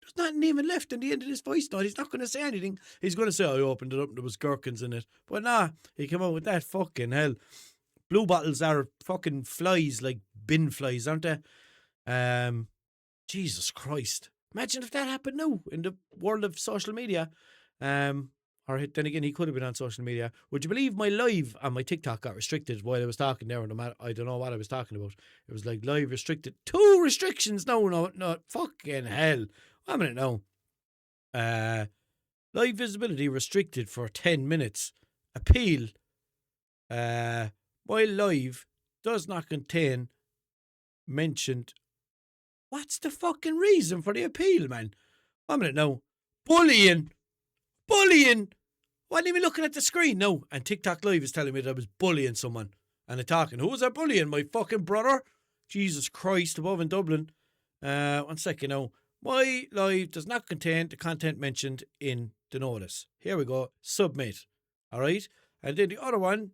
B: there's nothing even left in the end of this voice note. He's not going to say anything. He's going to say, I opened it up and there was gherkins in it. But nah, he came out with that fucking hell. Blue bottles are fucking flies, like bin flies, aren't they? Jesus Christ. Imagine if that happened now in the world of social media. Or then again, he could have been on social media. Would you believe my live on my TikTok got restricted while I was talking there? And I don't know what I was talking about. It was like live restricted. 2 restrictions. No, fucking hell. Wait a minute now. Live visibility restricted for 10 minutes. Appeal. My live does not contain mentioned. What's the fucking reason for the appeal, man? Wait a minute now. Bullying. Wasn't even looking at the screen, no. And TikTok Live is telling me that I was bullying someone. And they're talking, who was I bullying? My fucking brother? Jesus Christ, above in Dublin. 1 second now. My live does not contain the content mentioned in the notice. Here we go. Submit. All right. And then the other one.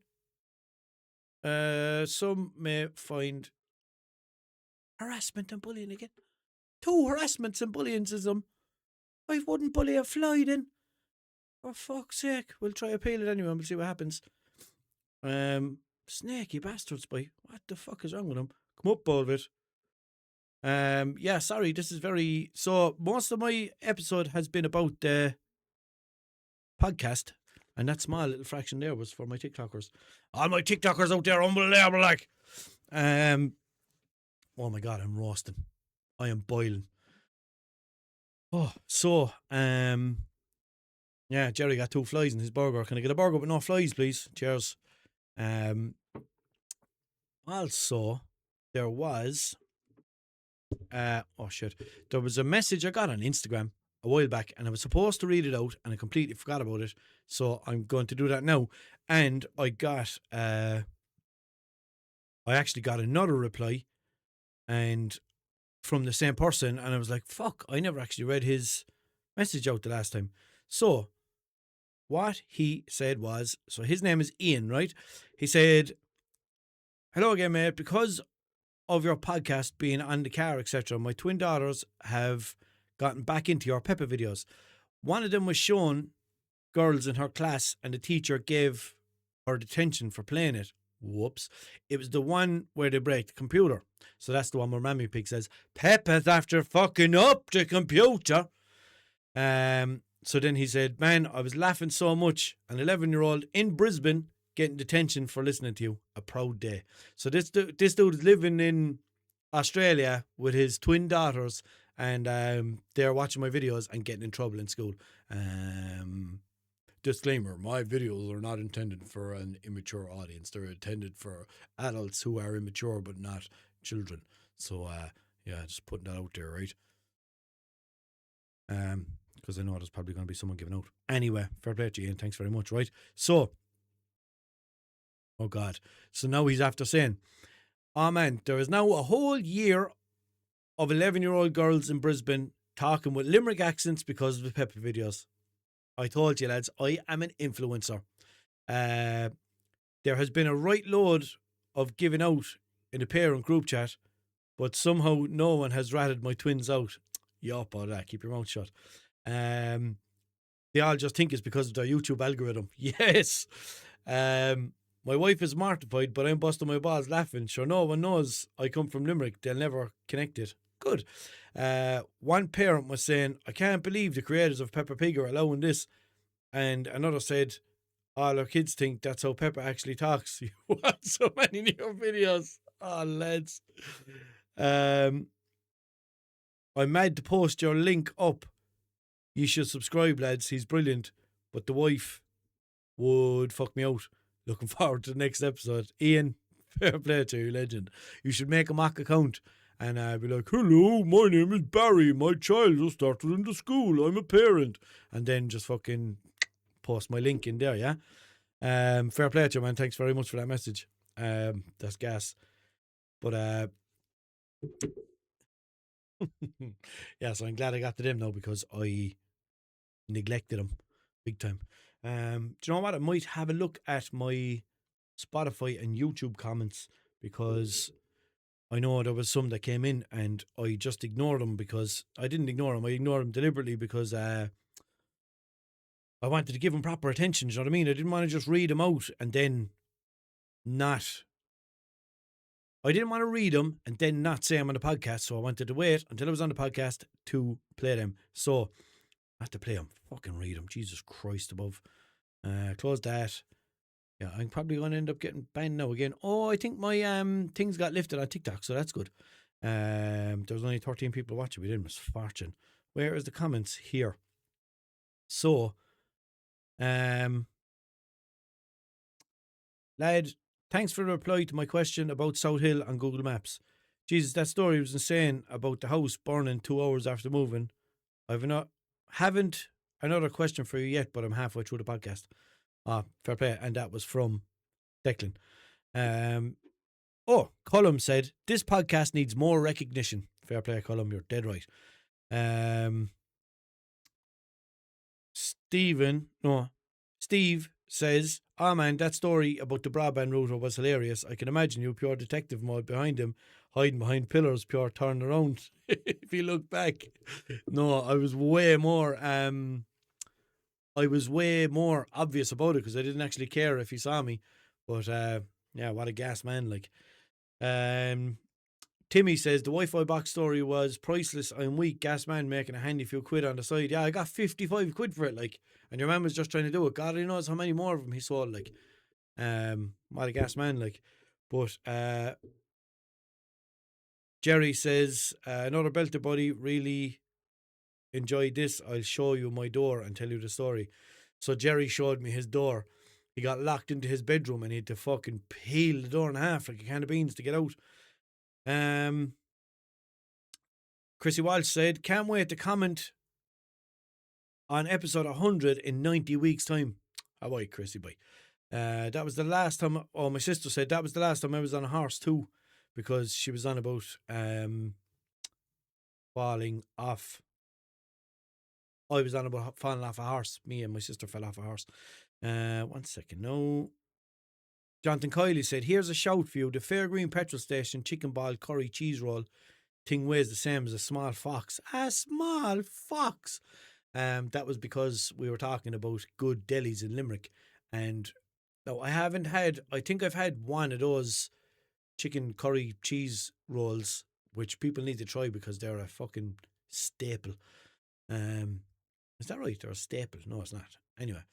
B: Some may find harassment and bullying again. 2 harassments and bullyingism. I wouldn't bully a fly then. For fuck's sake. We'll try appeal it anyway and we'll see what happens. Snaky bastards, boy. What the fuck is wrong with them? Come up, Bolvit. Yeah, sorry, this is very... So, most of my episode has been about the podcast, and that small little fraction there was for my TikTokers. All my TikTokers out there, unbelievable, like. Oh my God, I'm roasting. I am boiling. Oh, so, yeah, Jerry got 2 flies in his burger. Can I get a burger with no flies, please? Cheers. Also, there was... oh shit. There was a message I got on Instagram a while back and I was supposed to read it out and I completely forgot about it. So I'm going to do that now. And I got... I actually got another reply and from the same person and I was like, fuck, I never actually read his message out the last time. So what he said was, so his name is Ian, right? He said, hello again, mate. Because of your podcast being on the car, etc., my twin daughters have gotten back into your Peppa videos. One of them was shown girls in her class and the teacher gave her detention for playing it. Whoops. It was the one where they break the computer. So that's the one where Mammy Pig says, Peppa's after fucking up the computer. So then he said, man, I was laughing so much. An 11-year-old in Brisbane getting detention for listening to you. A proud day. So this dude is living in Australia with his twin daughters and they're watching my videos and getting in trouble in school. Disclaimer, my videos are not intended for an immature audience. They're intended for adults who are immature but not children. So, yeah, just putting that out there, right? Because I know there's probably going to be someone giving out. Anyway, fair play to you, Ian. Thanks very much, right? So, oh God. So now he's after saying, oh man, there is now a whole year of 11-year-old girls in Brisbane talking with Limerick accents because of the Peppa videos. I told you, lads, I am an influencer. There has been a right load of giving out in the parent group chat, but somehow no one has ratted my twins out. Yup, all that. Keep your mouth shut. They all just think it's because of their YouTube algorithm. Yes. My wife is mortified, but I'm busting my balls laughing. Sure, no one knows I come from Limerick. They'll never connect it. Good. One parent was saying, I can't believe the creators of Peppa Pig are allowing this. And another said, all our kids think that's how Peppa actually talks. You watch so many new videos. Oh, lads. I'm mad to post your link up. You should subscribe, lads. He's brilliant. But the wife would fuck me out. Looking forward to the next episode. Ian, fair play to you, legend. You should make a mock account and be like, hello, my name is Barry. My child just started in the school. I'm a parent. And then just fucking post my link in there, yeah? Fair play to you, man. Thanks very much for that message. That's gas. But Yeah, so I'm glad I got to them now because I neglected them big time. Do you know what? I might have a look at my Spotify and YouTube comments because I know there was some that came in and I just ignored them because I didn't ignore them. I ignored them deliberately because I wanted to give them proper attention. Do you know what I mean? I didn't want to just read them out and then not. I didn't want to read them and then not say them on the podcast. So I wanted to wait until I was on the podcast to play them. So I had to play them. Fucking read them. Jesus Christ above. Close that. Yeah, I'm probably going to end up getting banned now again. Oh, I think my things got lifted on TikTok, so that's good. There was only 13 people watching. We didn't miss fortune. Where is the comments here? So, lad, thanks for the reply to my question about South Hill on Google Maps. Jesus, that story was insane about the house burning 2 hours after moving. Haven't another question for you yet, but I'm halfway through the podcast. Fair play. And that was from Declan. Colum said, this podcast needs more recognition. Fair play, Colum, you're dead right. Steve says, man, that story about the broadband router was hilarious. I can imagine you pure detective mode behind him, hiding behind pillars, pure turning around. If you look back. No, I was way more obvious about it because I didn't actually care if he saw me. But yeah, what a gas man, like. Timmy says the Wi-Fi box story was priceless. I'm weak. Gas man making a handy few quid on the side. Yeah, I got 55 quid for it, like, and your man was just trying to do it. God only knows how many more of them he sold, like. What a gas man, like. But Jerry says another belter buddy, really enjoyed this. I'll show you my door and tell you the story. So Jerry showed me his door. He got locked into his bedroom and he had to fucking peel the door in half like a can of beans to get out. Chrissy Walsh said, can't wait to comment on episode 100 in 90 weeks' time. How about Chrissy boy? That was the last time. Oh, my sister said that was the last time I was on a horse too, because she was on about falling off. I was on about falling off a horse. Me and my sister fell off a horse. 1 second. No. Jonathan Kiley said, here's a shout for you. The Fairgreen petrol station chicken ball curry cheese roll thing weighs the same as a small fox. A small fox. That was because we were talking about good delis in Limerick. And no, I think I've had one of those chicken curry cheese rolls, which people need to try because they're a fucking staple. Is that right? They're a staple. No, it's not. Anyway,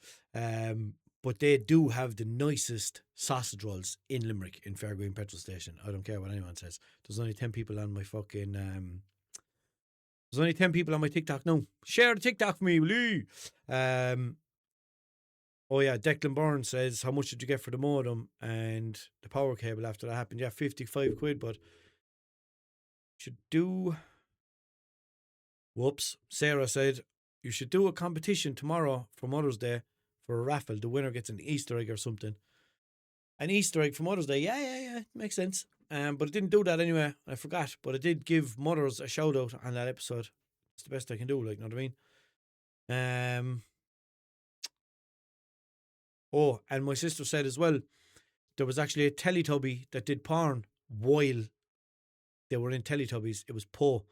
B: but they do have the nicest sausage rolls in Limerick in Fairgreen petrol station. I don't care what anyone says. There's only 10 people on my fucking there's only 10 people on my TikTok now. Share the TikTok for me, will you? Oh yeah, Declan Byrne says, how much did you get for the modem and the power cable after that happened? Yeah, 55 quid, but should do. Whoops. Sarah said, you should do a competition tomorrow for Mother's Day for a raffle. The winner gets an Easter egg or something. An Easter egg for Mother's Day. Yeah. Makes sense. But I didn't do that anyway. I forgot. But I did give mothers a shout out on that episode. It's the best I can do, like, you know what I mean? Oh, and my sister said as well, there was actually a Teletubby that did porn while they were in Teletubbies. It was Poe.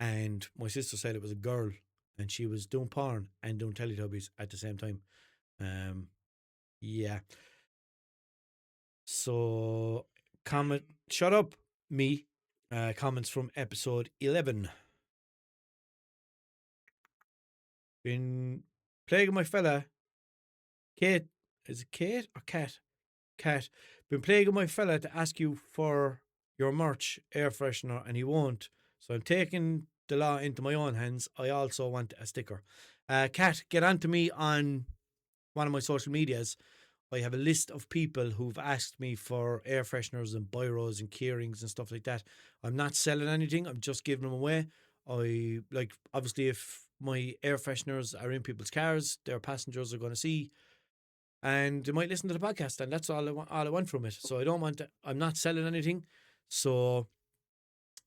B: And my sister said it was a girl. And she was doing porn and doing Teletubbies at the same time. Yeah. So, shut up, me. Comments from episode 11. Been plaguing my fella, Kate. Is it Kate or Cat? Cat. Been plaguing my fella to ask you for your merch, air freshener, and he won't. So I'm taking the law into my own hands. I also want a sticker. Cat, get on to me on one of my social medias. I have a list of people who've asked me for air fresheners and biros and keyrings and stuff like that. I'm not selling anything. I'm just giving them away. Obviously, if my air fresheners are in people's cars, their passengers are going to see, and they might listen to the podcast, and that's all I want from it. So I'm not selling anything. So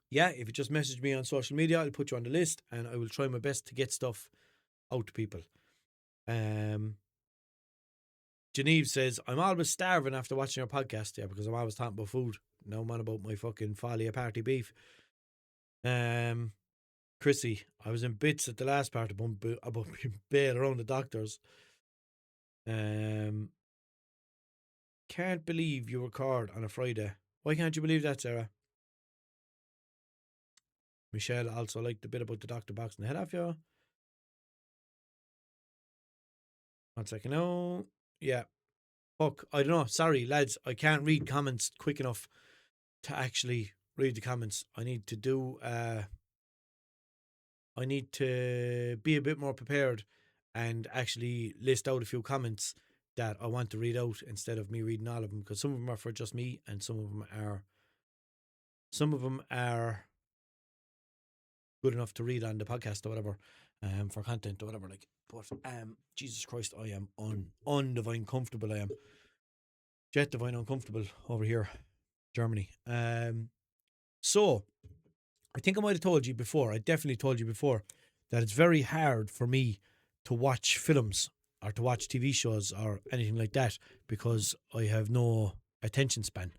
B: yeah, if you just message me on social media, I'll put you on the list and I will try my best to get stuff out to people. Genevieve says, I'm always starving after watching your podcast. Yeah, because I'm always talking about food. No man about my fucking Folly party beef. Chrissy, I was in bits at the last part about being bailed around the doctors. Can't believe you record on a Friday. Why can't you believe that, Sarah? Michelle also liked the bit about the doctor boxing the head off you. 1 second. No. Yeah. Fuck. I don't know. Sorry, lads. I can't read comments quick enough to actually read the comments. I need to be a bit more prepared and actually list out a few comments that I want to read out instead of me reading all of them, because some of them are for just me and some of them are good enough to read on the podcast or whatever, for content or whatever. Like, but Jesus Christ, I am undivine comfortable. I am jet divine uncomfortable over here, Germany. So I think I might have told you before. I definitely told you before that it's very hard for me to watch films or to watch TV shows or anything like that because I have no attention span.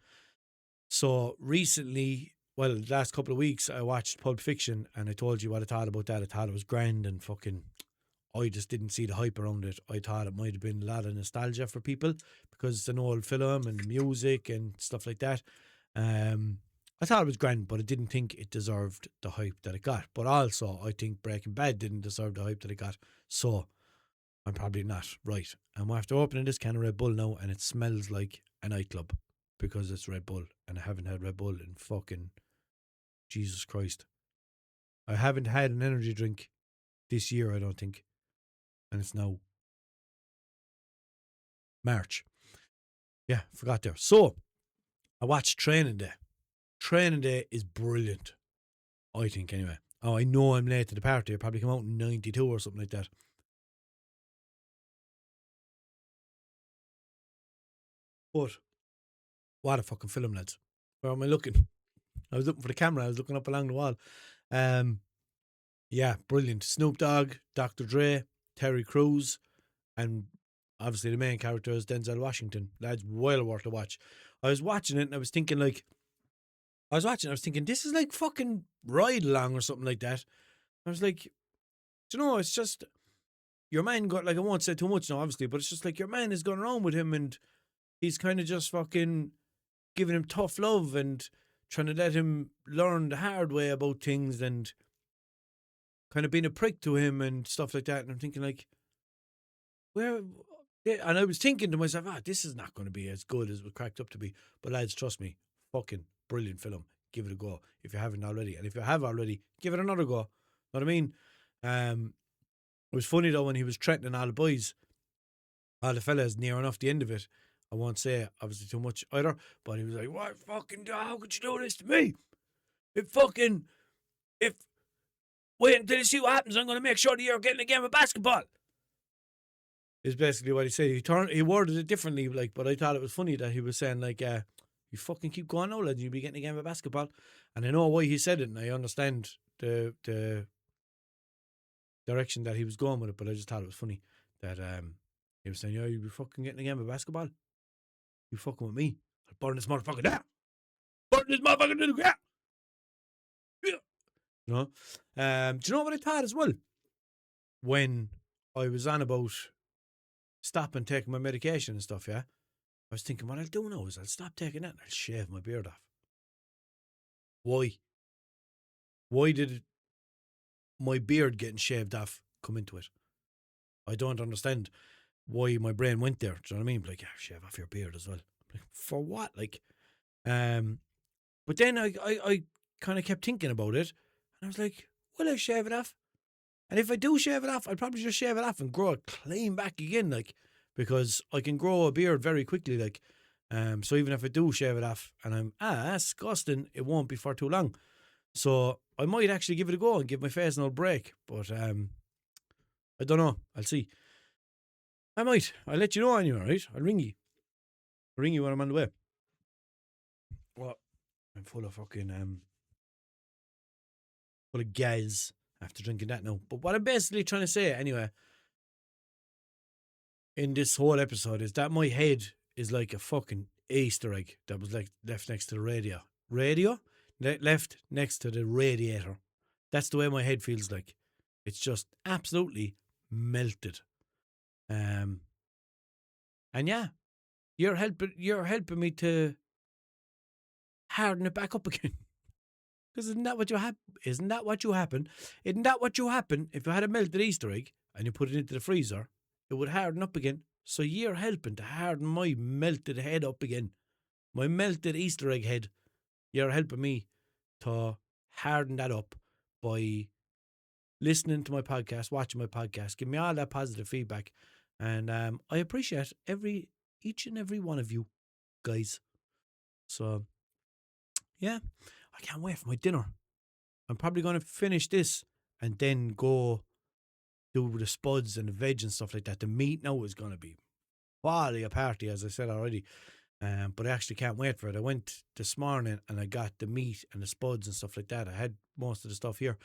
B: So recently, well, the last couple of weeks, I watched Pulp Fiction and I told you what I thought about that. I thought it was grand and fucking, I just didn't see the hype around it. I thought it might have been a lot of nostalgia for people because it's an old film and the music and stuff like that. I thought it was grand, but I didn't think it deserved the hype that it got. But also, I think Breaking Bad didn't deserve the hype that it got. So, I'm probably not right. I'm after opening this can of Red Bull now, and it smells like a nightclub because it's Red Bull, and I haven't had Red Bull in fucking Jesus Christ. I haven't had an energy drink this year, I don't think. And it's now March. Yeah, forgot there. So, I watched Training Day. Training Day is brilliant, I think, anyway. Oh, I know I'm late to the party. I probably come out in 92 or something like that. But what a fucking film, lads. Where am I looking? I was looking for the camera. I was looking up along the wall. Yeah, brilliant. Snoop Dogg, Dr. Dre, Terry Crews, and obviously the main character is Denzel Washington. Lads, well worth a watch. I was watching it and I was thinking, this is like fucking Ride Along or something like that. I was like, do you know, it's just, your man got, like, I won't say too much now, obviously, but it's just like your man is going around with him and he's kind of just fucking giving him tough love and trying to let him learn the hard way about things and kind of being a prick to him and stuff like that. And I'm thinking, like, where? And I was thinking to myself, this is not going to be as good as it was cracked up to be. But lads, trust me, fucking brilliant film. Give it a go if you haven't already. And if you have already, give it another go. Know what I mean? It was funny though when he was threatening all the boys, all the fellas near enough the end of it. I won't say obviously too much either, but he was like, "What fucking? How could you do this to me? If wait until you see what happens, I'm going to make sure that you're getting a game of basketball." Is basically what he said. He worded it differently, like, but I thought it was funny that he was saying, like, you fucking keep going now, lads, you'll be getting a game of basketball. And I know why he said it, and I understand the direction that he was going with it, but I just thought it was funny that he was saying, "Yeah, you'll be fucking getting a game of basketball. You fucking with me. I'll burn this motherfucker down. Burn this motherfucker to the ground." Yeah. You know? Do you know what I thought as well? When I was on about stopping taking my medication and stuff, yeah? I was thinking, what I'll do now is I'll stop taking that and I'll shave my beard off. Why? Why did my beard getting shaved off come into it? I don't understand why my brain went there. Do you know what I mean? Like, yeah, shave off your beard as well. Like, for what? Like, but then I kind of kept thinking about it and I was like, will I shave it off? And if I do shave it off, I'd probably just shave it off and grow it clean back again, like, because I can grow a beard very quickly, like. So even if I do shave it off and I'm disgusting, it won't be for too long. So I might actually give it a go and give my face an old break. But I don't know. I'll see. I might. I'll let you know anyway, right? I'll ring you. I'll ring you when I'm on the way. Well, I'm full of fucking full of gals after drinking that now. But what I'm basically trying to say, anyway, in this whole episode is that my head is like a fucking Easter egg that was like left next to the radio. Left next to the radiator. That's the way my head feels like. It's just absolutely melted. And yeah, you're helping me to harden it back up again. Because isn't that what you happen? Isn't that what you happen if you had a melted Easter egg and you put it into the freezer? It would harden up again. So you're helping to harden my melted head up again. My melted Easter egg head. You're helping me to harden that up by listening to my podcast, watching my podcast, give me all that positive feedback. And I appreciate each and every one of you guys. So, yeah, I can't wait for my dinner. I'm probably going to finish this and then go do the spuds and the veg and stuff like that. The meat now is going to be quality a party, as I said already. But I actually can't wait for it. I went this morning and I got the meat and the spuds and stuff like that. I had most of the stuff here.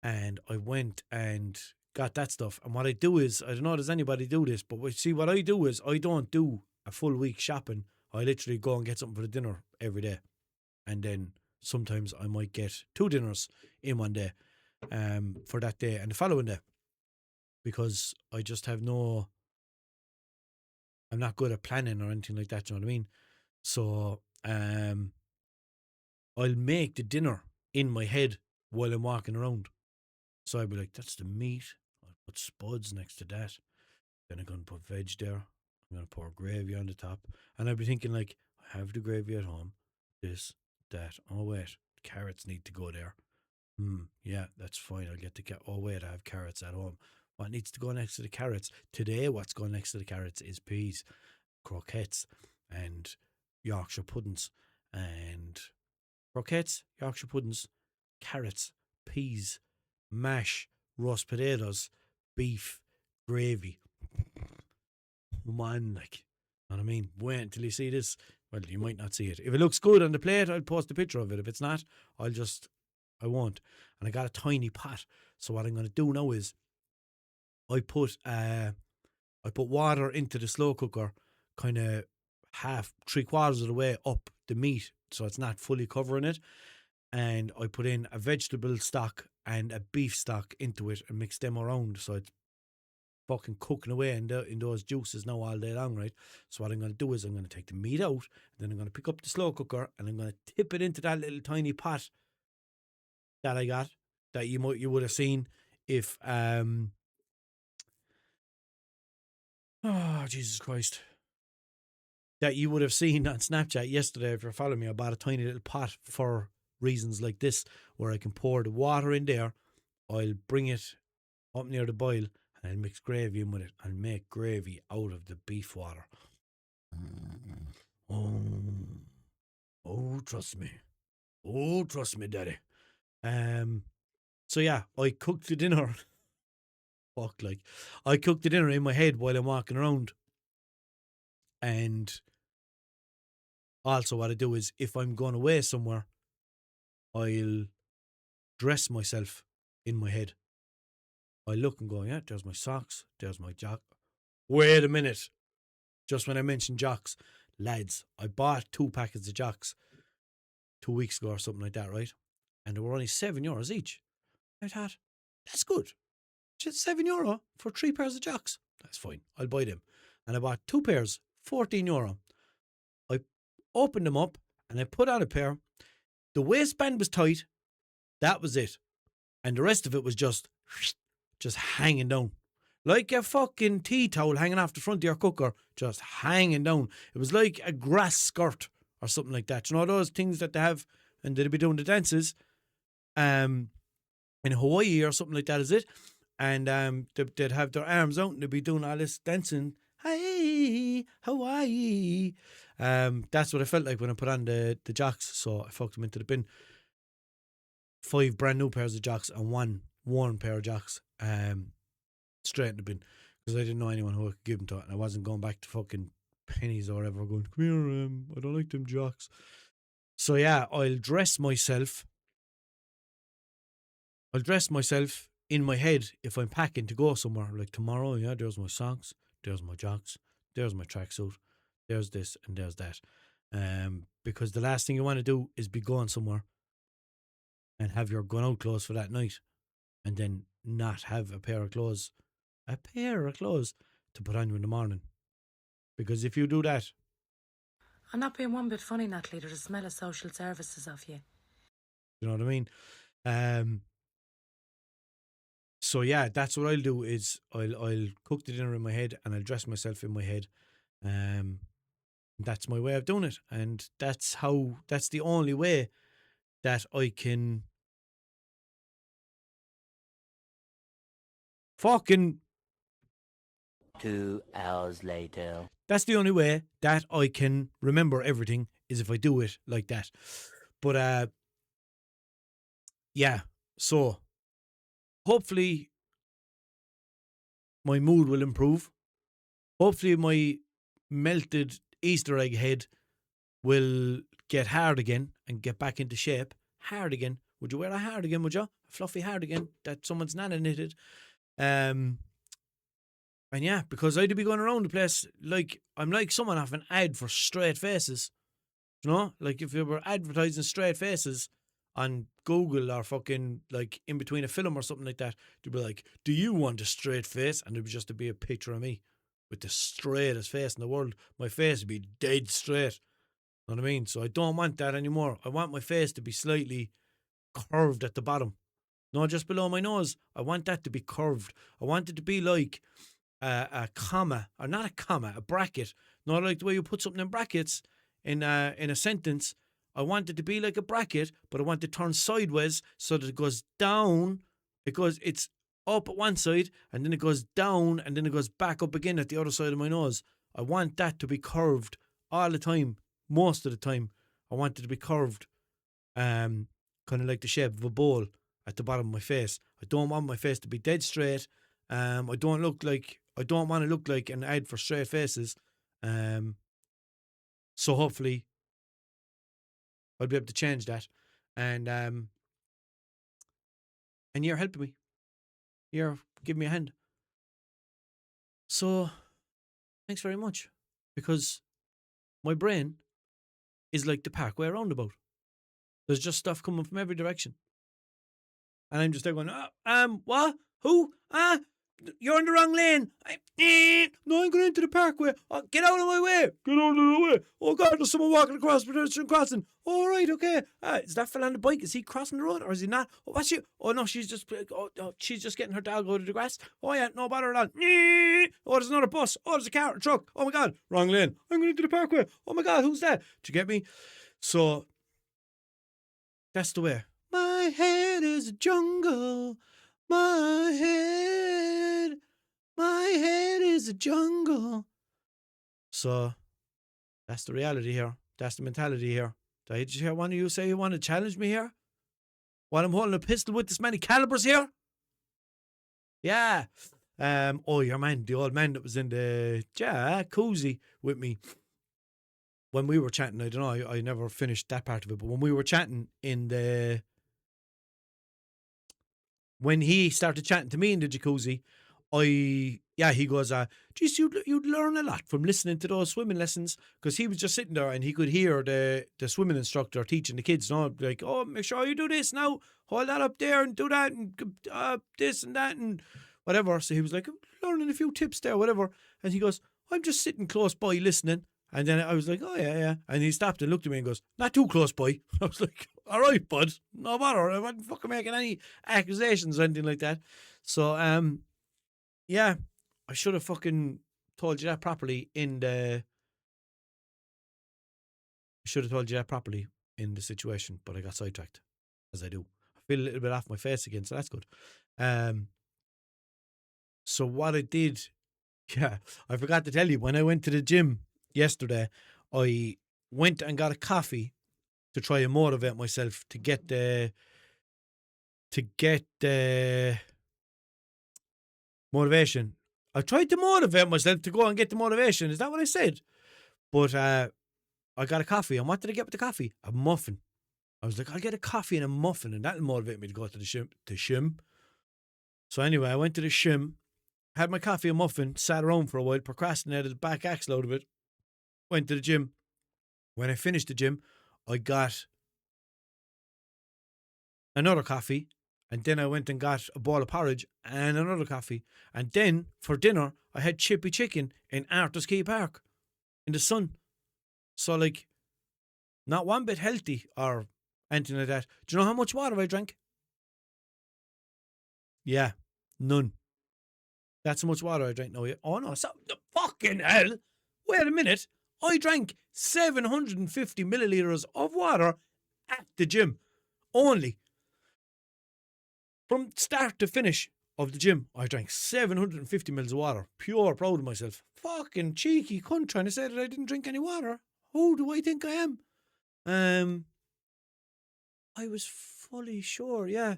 B: And I went and got that stuff. And what I do is, I don't know, does anybody do this? But what I do is, I don't do a full week shopping. I literally go and get something for the dinner every day. And then sometimes I might get 2 dinners in one day for that day and the following day. Because I just have I'm not good at planning or anything like that, you know what I mean? So I'll make the dinner in my head while I'm walking around. So I'd be like, that's the meat. I'll put spuds next to that. Then I'm going to put veg there. I'm going to pour gravy on the top. And I'd be thinking like, I have the gravy at home. This, that. Oh, wait. Carrots need to go there. Yeah, that's fine. I'll get the oh, wait, I have carrots at home. What needs to go next to the carrots? Today, what's going next to the carrots is peas, croquettes, and Yorkshire puddings. And croquettes, Yorkshire puddings, carrots, peas, mash, roast potatoes, beef, gravy. Man, like, you know what I mean? Wait until you see this. Well, you might not see it. If it looks good on the plate, I'll post a picture of it. If it's not, I won't. And I got a tiny pot. So what I'm going to do now is I put water into the slow cooker, kind of 3/4 of the way up the meat, so it's not fully covering it. And I put in a vegetable stock and a beef stock into it and mix them around, so it's fucking cooking away in those juices now all day long, right? So what I'm going to do is I'm going to take the meat out, and then I'm going to pick up the slow cooker and I'm going to tip it into that little tiny pot that I got, that you would have seen if oh, Jesus Christ. That you would have seen on Snapchat yesterday if you're following me. I bought a tiny little pot for reasons like this, where I can pour the water in there. I'll bring it up near the boil and I'll mix gravy in with it and make gravy out of the beef water. Oh, trust me. Oh, trust me, Daddy. So yeah, I cooked the dinner. I cooked the dinner in my head while I'm walking around. And also what I do is, if I'm going away somewhere, I'll dress myself in my head. I look and go, yeah, there's my socks, there's my jock. Wait a minute. Just when I mentioned jocks, lads, I bought 2 packets of jocks 2 weeks ago or something like that, right? And they were only €7 each. I thought, that's good. Just €7 for 3 pairs of jocks. That's fine. I'll buy them. And I bought 2 pairs, €14. I opened them up and I put on a pair. The waistband was tight. That was it. And the rest of it was just hanging down. Like a fucking tea towel hanging off the front of your cooker, just hanging down. It was like a grass skirt or something like that. You know those things that they have and they'd be doing the dances in Hawaii or something like that, is it? And they'd have their arms out and they'd be doing all this dancing. Hey, Hawaii. That's what I felt like when I put on the jocks. So I fucked them into the bin. 5 brand new pairs of jocks and 1 worn pair of jocks straight in the bin, because I didn't know anyone who I could give them to, and I wasn't going back to fucking Pennies or whatever going, come here, I don't like them jocks. So yeah, I'll dress myself I'll dress myself in my head if I'm packing to go somewhere. Like tomorrow, yeah, there's my socks, there's my jocks, there's my tracksuit, there's this and there's that. Because the last thing you want to do is be going somewhere and have your going out clothes for that night and then not have a pair of clothes to put on you in the morning. Because if you do that,
E: I'm not being one bit funny, Natalie. There's a smell of social services off you.
B: you know what I mean? So yeah, that's what I'll do is I'll cook the dinner in my head and I'll dress myself in my head. That's my way of doing it. And that's the only way that I can fucking
F: 2 hours later.
B: That's the only way that I can remember everything is if I do it like that. But yeah, so hopefully my mood will improve. Hopefully my melted Easter egg head will get hard again and get back into shape. Hard again. Would you wear a hard again, would you? A fluffy hard again that someone's nana knitted. And yeah, because I'd be going around the place like I'm like someone off an ad for straight faces. You know? Like if you were advertising straight faces on Google or fucking like in between a film or something like that, they'd be like, do you want a straight face? And it'd be just to be a picture of me with the straightest face in the world. My face would be dead straight. You know what I mean? So I don't want that anymore. I want my face to be slightly curved at the bottom. Not just below my nose. I want that to be curved. I want it to be like a comma, or not a comma, a bracket. Not like the way you put something in brackets in a sentence. I want it to be like a bracket, but I want it to turn sideways so that it goes down. It's up at one side, and then it goes down, and then it goes back up again at the other side of my nose. I want that to be curved all the time, most of the time. I want it to be curved, kind of like the shape of a bowl at the bottom of my face. I don't want my face to be dead straight. I don't want to look like an ad for straight faces. So hopefully I'll be able to change that. And you're helping me. You're giving me a hand. So thanks very much. Because my brain is like the Parkway roundabout. There's just stuff coming from every direction. And I'm just there going, what? Who? You're in the wrong lane. No, I'm going into the Parkway. Oh, get out of my way. Get out of the way. Oh, God, there's someone walking across pedestrian crossing. All right, okay. Is that fella on the bike? Is he crossing the road or is he not? Oh, what's she? Oh, no, she's just getting her dog out of the grass. Oh, yeah, no bother at all. Oh, there's another bus. Oh, there's a car, a truck. Oh, my God, wrong lane. I'm going into the Parkway. Oh, my God, who's that? Do you get me? So that's the way. My head is a jungle. My head is a jungle. So that's the reality here. That's the mentality here. Did you hear one of you say you want to challenge me here? While I'm holding a pistol with this many calibers here? Yeah. Your man, the old man that was in the jacuzzi with me. When we were chatting, I don't know, I never finished that part of it, but when we were chatting when he started chatting to me in the jacuzzi, he goes, geez, you'd learn a lot from listening to those swimming lessons, because he was just sitting there and he could hear the swimming instructor teaching the kids, like, oh, make sure you do this now, hold that up there and do that and this and that and whatever. So he was like, learning a few tips there, whatever. And he goes, I'm just sitting close by listening. And then I was like, oh, yeah. And he stopped and looked at me and goes, not too close by. I was like, all right, bud, no bother. I wasn't fucking making any accusations or anything like that. So, yeah, I should have fucking told you that properly in the situation, but I got sidetracked, as I do. I feel a little bit off my face again, so that's good. So what I did, I forgot to tell you, when I went to the gym yesterday, I went and got a coffee to try and motivate myself to get the motivation. I tried to motivate myself to go and get the motivation. Is that what I said? But I got a coffee. And what did I get with the coffee? A muffin. I was like, I'll get a coffee and a muffin, and that'll motivate me to go to the shim. So anyway, I went to the shim, had my coffee and muffin, sat around for a while, procrastinated, back axed out of it, went to the gym. When I finished the gym, I got another coffee, and then I went and got a bowl of porridge and another coffee. And then for dinner, I had chippy chicken in Arthur's Key Park in the sun. So, like, not one bit healthy or anything like that. Do you know how much water I drank? Yeah, none. That's how much water I drank now. Yeah. Oh, no, so the fucking hell. Wait a minute. I drank 750 millilitres of water at the gym. Only. From start to finish of the gym, I drank 750 mils of water. Pure proud of myself. Fucking cheeky cunt trying to say that I didn't drink any water. Who do I think I am? I was fully sure, yeah,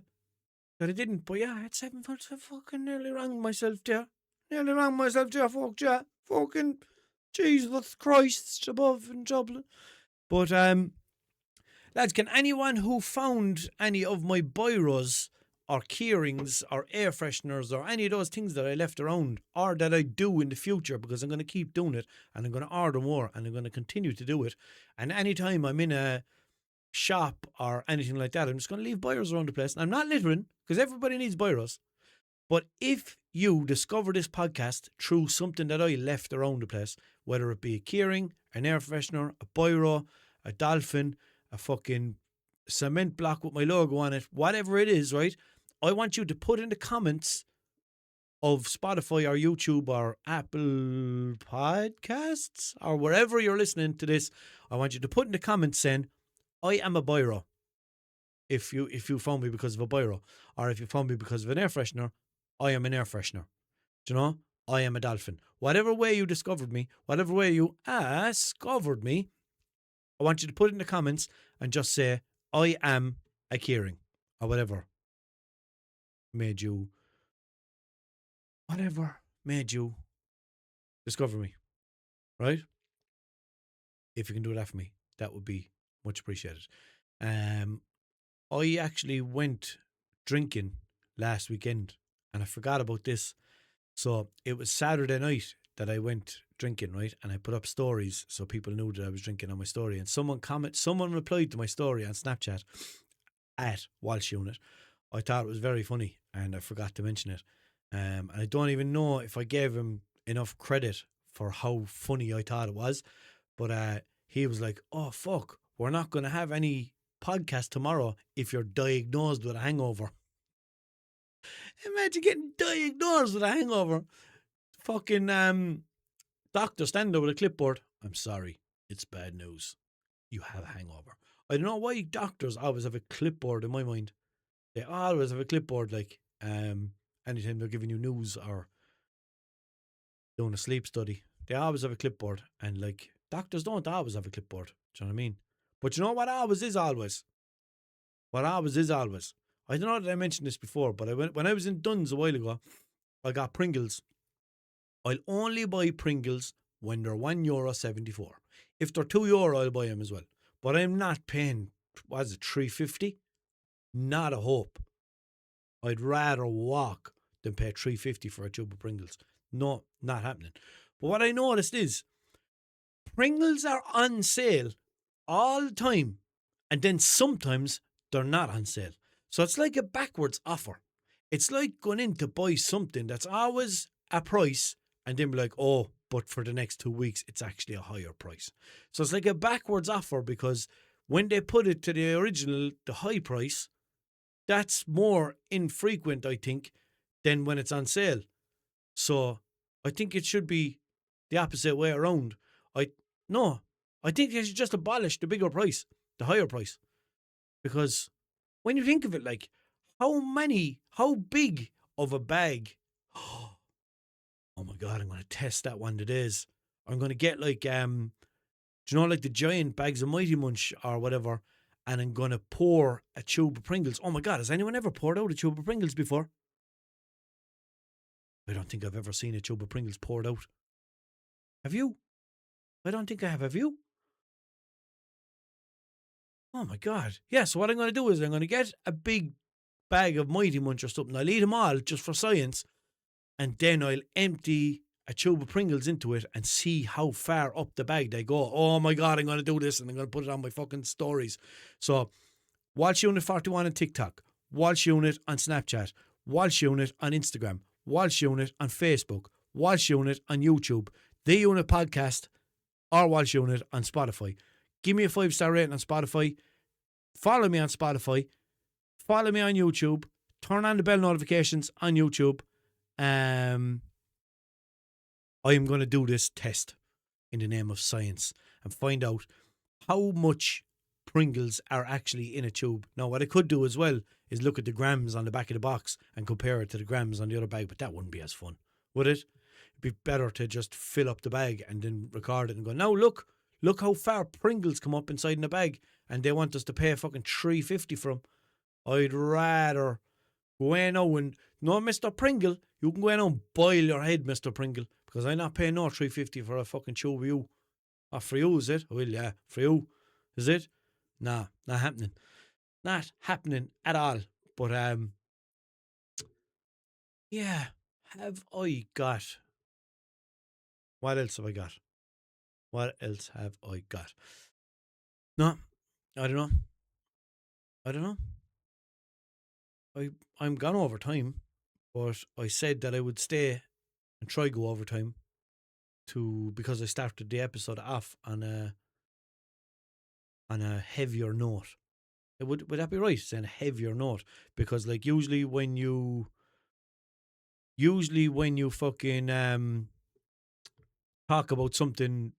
B: that I didn't. But yeah, I had 750. Fucking nearly wronged myself there. Fuck yeah. Fucking Jesus Christ above in Dublin. But lads, can anyone who found any of my biros or keyrings or air fresheners or any of those things that I left around or that I do in the future, because I'm going to keep doing it and I'm going to order more and I'm going to continue to do it, and anytime I'm in a shop or anything like that, I'm just going to leave biros around the place. And I'm not littering, because everybody needs biros. But if you discover this podcast through something that I left around the place, whether it be a keyring, an air freshener, a biro, a dolphin, a fucking cement block with my logo on it, whatever it is, right? I want you to put in the comments of Spotify or YouTube or Apple Podcasts or wherever you're listening to this. I want you to put in the comments saying, I am a biro. If you found me because of a biro, or if you found me because of an air freshener, I am an air freshener. Do you know? I am a dolphin. Whatever way you discovered me, whatever way you discovered me, I want you to put it in the comments and just say, I am a keyring, or whatever made you discover me, right? If you can do that for me, that would be much appreciated. I actually went drinking last weekend, and I forgot about this. So it was Saturday night that I went drinking, right? And I put up stories so people knew that I was drinking on my story. And someone replied to my story on Snapchat at Walshunit. I thought it was very funny, and I forgot to mention it. And I don't even know if I gave him enough credit for how funny I thought it was. But he was like, oh, fuck, we're not going to have any podcast tomorrow if you're diagnosed with a hangover. Imagine getting diagnosed with a hangover. Fucking doctor standing there with a clipboard. I'm sorry, it's bad news. You have a hangover. I don't know why doctors always have a clipboard in my mind. They always have a clipboard, like anytime they're giving you news or doing a sleep study. They always have a clipboard, and like doctors don't always have a clipboard. Do you know what I mean? But you know what always is always? What always is always? I don't know that I mentioned this before, but when I was in Dunn's a while ago, I got Pringles. I'll only buy Pringles when they're €1.74. If they're €2, I'll buy them as well. But I'm not paying, what is it, $3.50? Not a hope. I'd rather walk than pay $3.50 for a tube of Pringles. No, not happening. But what I noticed is Pringles are on sale all the time, and then sometimes they're not on sale. So it's like a backwards offer. It's like going in to buy something that's always a price and then be like, oh, but for the next 2 weeks, it's actually a higher price. So it's like a backwards offer, because when they put it to the original, the high price, that's more infrequent, I think, than when it's on sale. So I think it should be the opposite way around. I think they should just abolish the bigger price, the higher price. Because when you think of it, like, how big of a bag? Oh my God, I'm going to test that one today. I'm going to get like, do you know, like the giant bags of Mighty Munch or whatever, and I'm going to pour a tube of Pringles. Oh my God, has anyone ever poured out a tube of Pringles before? I don't think I've ever seen a tube of Pringles poured out. Have you? I don't think I have. Have you? Oh my God. Yeah, so what I'm going to do is I'm going to get a big bag of Mighty Munch or something. I'll eat them all just for science. And then I'll empty a tube of Pringles into it and see how far up the bag they go. Oh my God, I'm going to do this and I'm going to put it on my fucking stories. So, Walshunit41 on TikTok, Walshunit on Snapchat, Walshunit on Instagram, Walshunit on Facebook, Walshunit on YouTube, The Unit Podcast, or Walshunit on Spotify. Give me a 5-star rating on Spotify. Follow me on Spotify. Follow me on YouTube. Turn on the bell notifications on YouTube. I am going to do this test in the name of science and find out how much Pringles are actually in a tube. Now, what I could do as well is look at the grams on the back of the box and compare it to the grams on the other bag, but that wouldn't be as fun, would it? It'd be better to just fill up the bag and then record it and go, now look how far Pringles come up inside in the bag, and they want us to pay fucking $3.50 for them. I'd rather go in now and, no, Mr. Pringle, you can go in and boil your head, Mr. Pringle, because I'm not paying no $3.50 for a fucking tube of you. Oh, for you, is it? Well, yeah, for you. Is it? Nah, not happening. Not happening at all. But, yeah, have I got... What else have I got? What else have I got? No, I don't know. I'm gone over time, but I said that I would stay and try go over time because I started the episode off on a heavier note. Would that be right, saying a heavier note? Because like usually when you fucking talk about something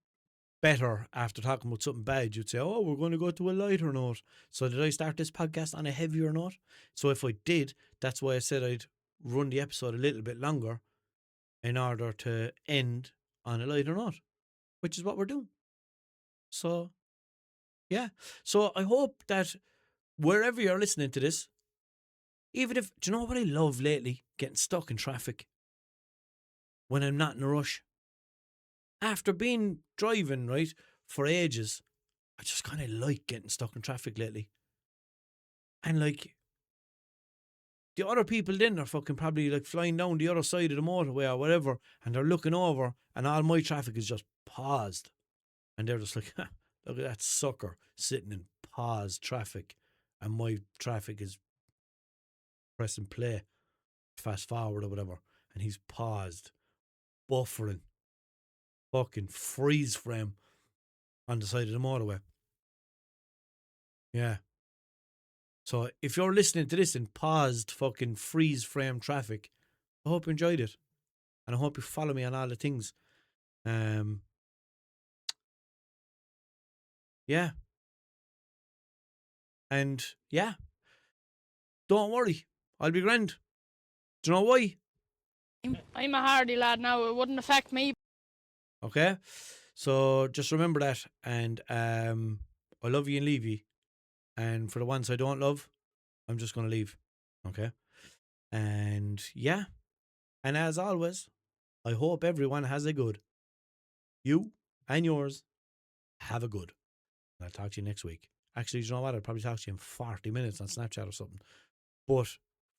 B: better after talking about something bad, you'd say, oh, we're going to go to a lighter note. So did I start this podcast on a heavier note? So if I did, that's why I said I'd run the episode a little bit longer in order to end on a lighter note, which is what we're doing. So, yeah. So I hope that wherever you're listening to this, even if, do you know what I love lately? Getting stuck in traffic when I'm not in a rush. After being driving, right, for ages, I just kind of like getting stuck in traffic lately. And like, the other people then are fucking probably like flying down the other side of the motorway or whatever, and they're looking over, and all my traffic is just paused. And they're just like, look at that sucker sitting in paused traffic, and my traffic is pressing play, fast forward or whatever, and he's paused, buffering. Fucking freeze frame on the side of the motorway. Yeah. So if you're listening to this in paused fucking freeze frame traffic, I hope you enjoyed it. And I hope you follow me on all the things. Yeah. And yeah. Don't worry. I'll be grand. Do you know why?
G: I'm a hardy lad now. It wouldn't affect me.
B: Okay, so just remember that, and I love you and leave you, and for the ones I don't love, I'm just going to leave, okay? And yeah, and as always, I hope everyone has a good. You and yours have a good. And I'll talk to you next week. Actually, you know what? I'll probably talk to you in 40 minutes on Snapchat or something. But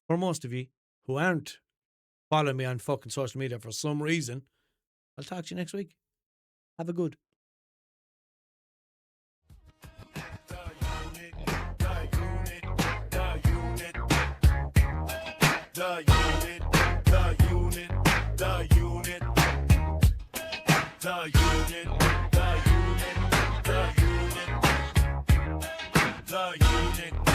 B: for most of you who aren't following me on fucking social media for some reason, I'll talk to you next week. Have a good.
A: The unit.